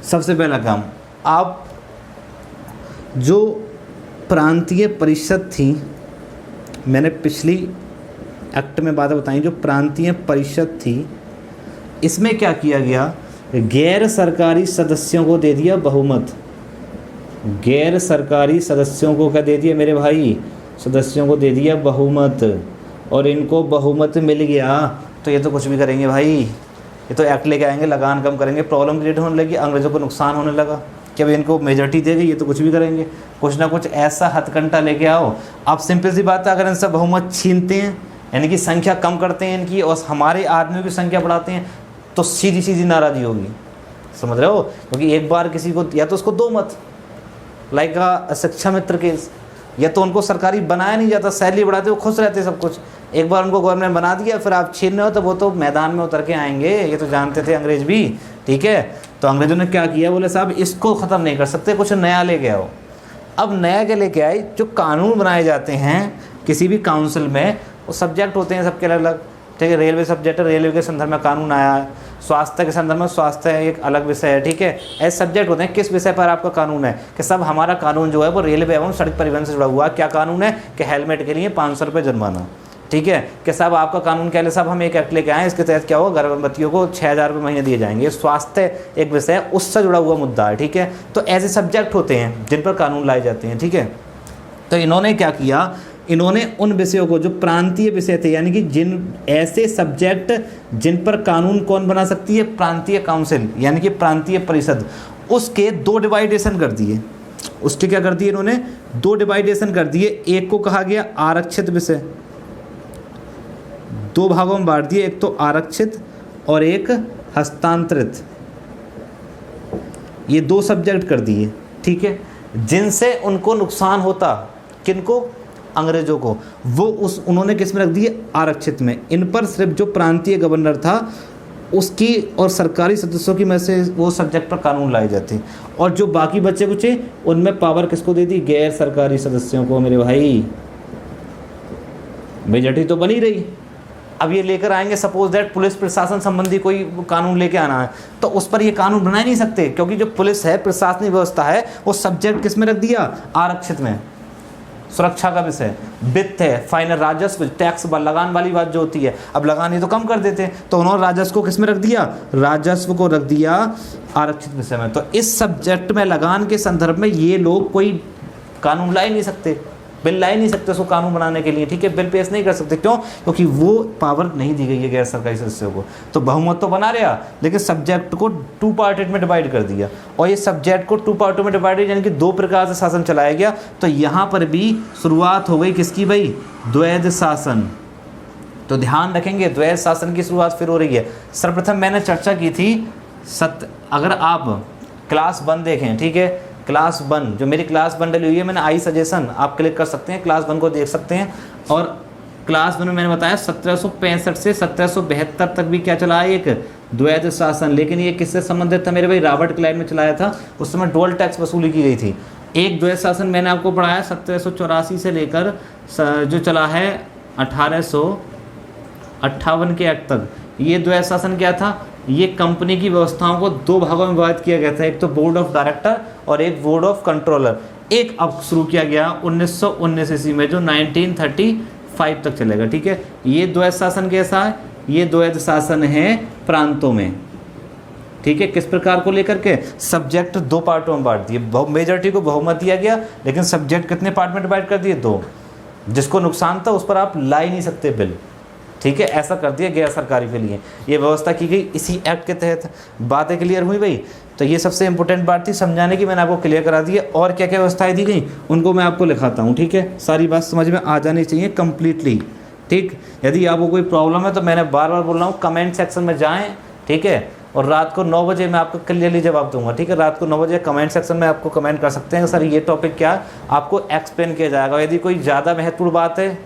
A: सबसे पहला काम, आप जो प्रांतीय परिषद थी, मैंने पिछली एक्ट में बातें बताई, जो प्रांतीय परिषद थी इसमें क्या किया गया, गैर सरकारी सदस्यों को दे दिया बहुमत। गैर सरकारी सदस्यों को क्या दे दिया मेरे भाई, सदस्यों को दे दिया बहुमत, और इनको बहुमत मिल गया तो ये तो कुछ भी करेंगे भाई, ये तो एक्ट लेके आएंगे, लगान कम करेंगे, प्रॉब्लम क्रिएट होने लगी, अंग्रेज़ों को नुकसान होने लगा कि भाई इनको मेजॉरिटी दे गई, ये तो कुछ भी करेंगे, कुछ ना कुछ ऐसा हथकंडा लेके आओ। अब सिंपल सी बात है, अगर इनसे बहुमत छीनते हैं, यानी कि संख्या कम करते हैं इनकी और हमारे आदमियों की संख्या बढ़ाते हैं, तो सीधी सीधी नाराज़गी होगी, समझ रहे हो। क्योंकि एक बार किसी को या तो उसको दो मत, लाइक शिक्षा मित्र केस, या तो उनको सरकारी बनाया नहीं जाता, सैलरी बढ़ाते वो खुश रहते सब कुछ, एक बार उनको गवर्नमेंट बना दिया फिर आप छीन रहे हो तो वो तो मैदान में उतर के आएंगे, ये तो जानते थे अंग्रेज भी, ठीक है। तो अंग्रेजों ने क्या किया, बोले साहब इसको ख़त्म नहीं कर सकते, कुछ नया लेके आओ। अब नया क्या लेके आए, जो कानून बनाए जाते हैं किसी भी काउंसिल में, वो सब्जेक्ट होते हैं सबके अलग अलग, ठीक है। रेलवे सब्जेक्ट है, रेलवे के संदर्भ में कानून आया है, स्वास्थ्य के संदर्भ में स्वास्थ्य एक अलग विषय है, ठीक है। ऐसे सब्जेक्ट होते हैं, किस विषय पर आपका कानून है, कि सब हमारा कानून जो है वो रेलवे एवं सड़क परिवहन से जुड़ा हुआ है। क्या कानून है, कि हेलमेट के लिए 500 रुपये जुर्माना, ठीक है। कि साहब आपका कानून क्या है, साहब हम एक एक्ट लेके आए, इसके तहत क्या होगा, गर्भवतियों को 6000 रुपये महीने दिए जाएंगे। स्वास्थ्य एक विषय है, उससे जुड़ा हुआ मुद्दा है, ठीक है। तो ऐसे सब्जेक्ट होते हैं जिन पर कानून लाए जाते हैं, ठीक है। तो इन्होंने क्या किया, इन्होंने उन विषयों को जो प्रांतीय विषय थे, यानी कि जिन ऐसे सब्जेक्ट जिन पर कानून कौन बना सकती है, प्रांतीय काउंसिल यानी कि प्रांतीय परिषद, उसके दो डिवाइडेशन कर दिए। उसके क्या कर दिए इन्होंने, दो डिवाइडेशन कर दिए। एक को कहा गया आरक्षित विषय, दो भागों में बांट दिए, एक तो आरक्षित और एक हस्तांतरित, ये दो सब्जेक्ट कर दिए, ठीक है। जिनसे उनको नुकसान होता, किनको, अंग्रेजों को, वो उन्होंने किस में रख दिए, आरक्षित में। इन पर सिर्फ जो प्रांतीय गवर्नर था उसकी और सरकारी सदस्यों की में से वो सब्जेक्ट पर कानून लाए जाते, और जो बाकी बच्चे कुचे उनमें पावर किसको दे दी, गैर सरकारी सदस्यों को। मेरे भाई मेजॉरिटी तो बनी रही। अब ये लेकर आएंगे, सपोज दैट पुलिस प्रशासन संबंधी कोई कानून लेके आना है, तो उस पर ये कानून बना ही नहीं सकते, क्योंकि जो पुलिस है, प्रशासनिक व्यवस्था है, वो सब्जेक्ट किस में रख दिया, आरक्षित में। सुरक्षा का विषय, वित्त है, फाइनल राजस्व, टैक्स, लगान वाली बात जो होती है, अब लगान ये तो कम कर देते हैं, तो उन्होंने राजस्व को किस में रख दिया, राजस्व को रख दिया आरक्षित विषय में। तो इस सब्जेक्ट में लगान के संदर्भ में ये लोग कोई कानून ला ही नहीं सकते, बिल ला ही नहीं सकते उसको कानून बनाने के लिए, ठीक है। बिल पेश नहीं कर सकते, क्यों, क्योंकि वो पावर नहीं दी गई है गैर सरकारी सदस्यों को। तो बहुमत तो बना रहा, लेकिन सब्जेक्ट को टू पार्टेड में डिवाइड कर दिया, और ये सब्जेक्ट को टू पार्टों में डिवाइडेड यानी कि दो प्रकार से शासन चलाया गया। तो यहाँ पर भी शुरुआत हो गई किसकी भाई, द्वैध शासन। तो ध्यान रखेंगे, द्वैध शासन की शुरुआत फिर हो रही है। सर्वप्रथम मैंने चर्चा की थी अगर आप क्लास 1 देखें, ठीक है, क्लास 1 जो मेरी क्लास 1 डली हुई है, मैंने आई सजेशन आप क्लिक कर सकते हैं, क्लास 1 को देख सकते हैं। और क्लास 1 में मैंने बताया 1765 से 1772 तक भी क्या चला है, एक द्वैध शासन। लेकिन ये किससे संबंधित था मेरे भाई, रॉबर्ट क्लाइव में चलाया था। उस समय डोल टैक्स वसूली की गई थी। एक द्वैध शासन मैंने आपको पढ़ाया 1784 से लेकर जो चला है 1858 के एक्ट तक। ये द्वैध शासन क्या था, ये कंपनी की व्यवस्थाओं को दो भागों में विभाजित किया गया था, एक तो बोर्ड ऑफ डायरेक्टर और एक बोर्ड ऑफ कंट्रोलर। एक अब शुरू किया गया 1919 ईस्वी में, जो 1935 तक चलेगा, ठीक है। ये द्वैध शासन कैसा है, ये द्वैध शासन है प्रांतों में, ठीक है। किस प्रकार को लेकर के, सब्जेक्ट दो पार्टों में बांट दिए, मेजॉरिटी को बहुमत दिया गया, लेकिन सब्जेक्ट कितने पार्ट में डिवाइड कर दिए, दो। जिसको नुकसान था उस पर आप ला ही नहीं सकते बिल, ठीक है, ऐसा कर दिया गैर सरकारी के लिए, ये व्यवस्था की गई इसी एक्ट के तहत। बातें क्लियर हुई भाई? तो ये सबसे इंपॉर्टेंट बात थी समझाने की, मैंने आपको क्लियर करा दी है। और क्या क्या व्यवस्थाएं दी गई उनको मैं आपको लिखाता हूँ, ठीक है, सारी बात समझ में आ जानी चाहिए कम्प्लीटली। ठीक, यदि आपको कोई प्रॉब्लम है तो मैंने बार बार बोल रहा हूँ कमेंट सेक्शन में जाएँ, ठीक है, और रात को 9 बजे मैं आपको क्लियरली जवाब दूंगा, ठीक है। रात को 9 बजे कमेंट सेक्शन में आपको कमेंट कर सकते हैं सर ये टॉपिक क्या, आपको एक्सप्लेन किया जाएगा। यदि कोई ज़्यादा महत्वपूर्ण बात है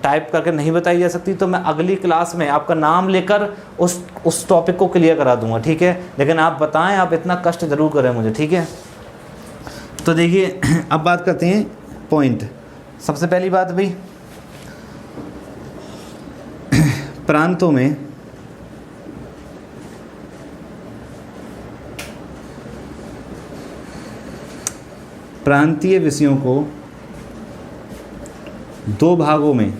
A: टाइप करके नहीं बताई जा सकती तो मैं अगली क्लास में आपका नाम लेकर उस टॉपिक को क्लियर करा दूंगा, ठीक है। लेकिन आप बताएं, आप इतना कष्ट ज़रूर करें मुझे, ठीक है। तो देखिए अब बात करते हैं पॉइंट। सबसे पहली बात भाई, प्रांतों में प्रांतीय विषयों को 2 भागों में,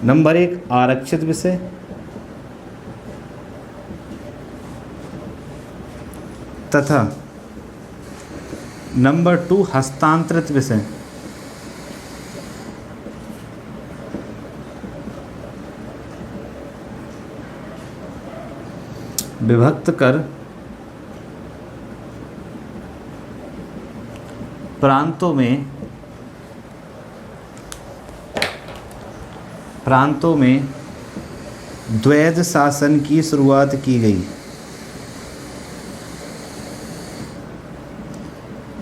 A: नंबर 1 आरक्षित विषय तथा नंबर 2 हस्तांतरित विषय। विभक्त कर प्रांतों में द्वैध शासन की शुरुआत की गई।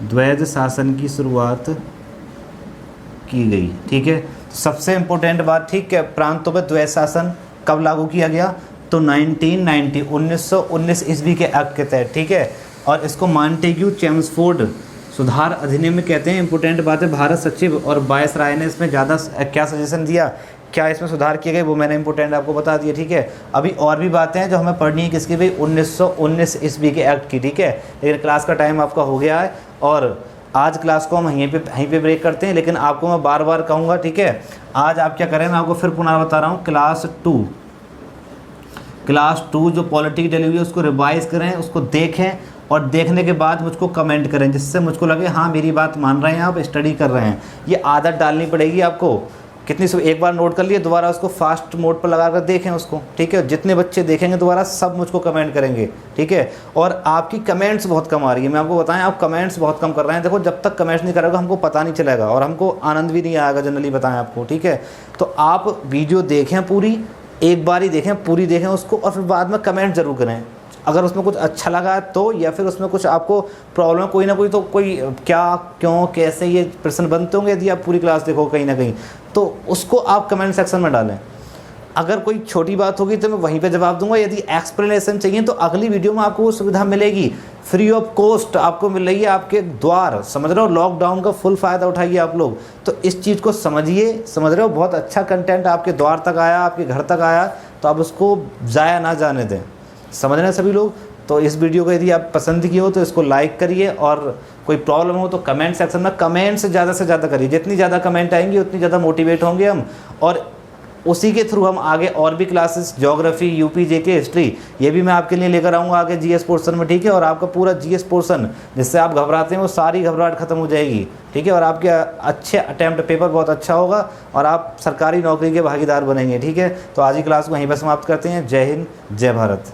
A: द्वैध शासन की शुरुआत की गई, ठीक है। सबसे इंपॉर्टेंट बात, ठीक है, प्रांतों पर द्वैध शासन कब लागू किया गया? तो 1919 ईस्वी के एक्ट के तहत, ठीक है। और इसको मॉन्टेग्यू चेम्सफोर्ड सुधार अधिनियम में कहते हैं। इंपॉर्टेंट बात है, भारत सचिव और वायसराय ने इसमें ज़्यादा क्या सजेशन दिया, क्या इसमें सुधार किए गए, वो मैंने इंपॉर्टेंट आपको बता दिया, ठीक है। अभी और भी बातें हैं जो हमें पढ़नी है, किसकी भाई? 1919 ईस्वी के एक्ट की, ठीक है। लेकिन क्लास का टाइम आपका हो गया है और आज क्लास को हम यहीं पे ब्रेक करते हैं। लेकिन आपको मैं बार बार कहूँगा, ठीक है, आज आप क्या करें, मैं आपको फिर पुनः बता रहा हूँ, क्लास 2 जो पॉलिटिक्स डली हुई है उसको रिवाइज करें, उसको देखें और देखने के बाद मुझको कमेंट करें, जिससे मुझको लगे हाँ मेरी बात मान रहे हैं, आप स्टडी कर रहे हैं। ये आदत डालनी पड़ेगी आपको। कितनी एक बार नोट कर लिए, दोबारा उसको फास्ट मोड पर लगा कर देखें उसको, ठीक है। जितने बच्चे देखेंगे दोबारा सब मुझको कमेंट करेंगे, ठीक है। और आपकी कमेंट्स बहुत कम आ रही है, मैं आपको बताएं, आप कमेंट्स बहुत कम कर रहे हैं। देखो जब तक कमेंट्स नहीं करोगे हमको पता नहीं चलेगा और हमको आनंद भी नहीं आएगा, जनरली बताएं आपको, ठीक है। तो आप वीडियो देखें पूरी, एक बार ही देखें, पूरी देखें उसको, और फिर बाद में कमेंट ज़रूर करें। अगर उसमें कुछ अच्छा लगा तो, या फिर उसमें कुछ आपको प्रॉब्लम कोई ना कोई, तो कोई क्या, क्यों, कैसे, ये प्रश्न बनते होंगे यदि आप पूरी क्लास देखो कहीं ना कहीं, तो उसको आप कमेंट सेक्शन में डालें। अगर कोई छोटी बात होगी तो मैं वहीं पे जवाब दूंगा। यदि एक्सप्लेनेशन चाहिए तो अगली वीडियो में आपको वो सुविधा मिलेगी, फ्री ऑफ कॉस्ट आपको मिल रही है आपके द्वार, समझ रहे हो। लॉकडाउन का फुल फ़ायदा उठाइए आप लोग। तो इस चीज़ को समझिए, समझ रहे हो, बहुत अच्छा कंटेंट आपके द्वार तक आया, आपके घर तक आया, तो आप उसको ज़ाया ना जाने दें, समझ रहे हैं सभी लोग। तो इस वीडियो को यदि आप पसंद किए हो तो इसको लाइक करिए, और कोई प्रॉब्लम हो तो कमेंट सेक्शन में कमेंट से ज़्यादा करिए। जितनी ज़्यादा कमेंट आएंगी उतनी ज़्यादा मोटिवेट होंगे हम, और उसी के थ्रू हम आगे और भी क्लासेस, ज्योग्राफी, यूपी, जेके, हिस्ट्री, ये भी मैं आपके लिए लेकर आऊँगा आगे जीएस पोर्शन में, ठीक है। और आपका पूरा जीएस पोर्शन जिससे आप घबराते हैं वो सारी घबराहट खत्म हो जाएगी, ठीक है। और आपके अच्छे अटैम्प्ट पेपर बहुत अच्छा होगा और आप सरकारी नौकरी के भागीदार बनेंगे, ठीक है। तो आज की क्लास को यहीं पर समाप्त करते हैं। जय हिंद, जय भारत।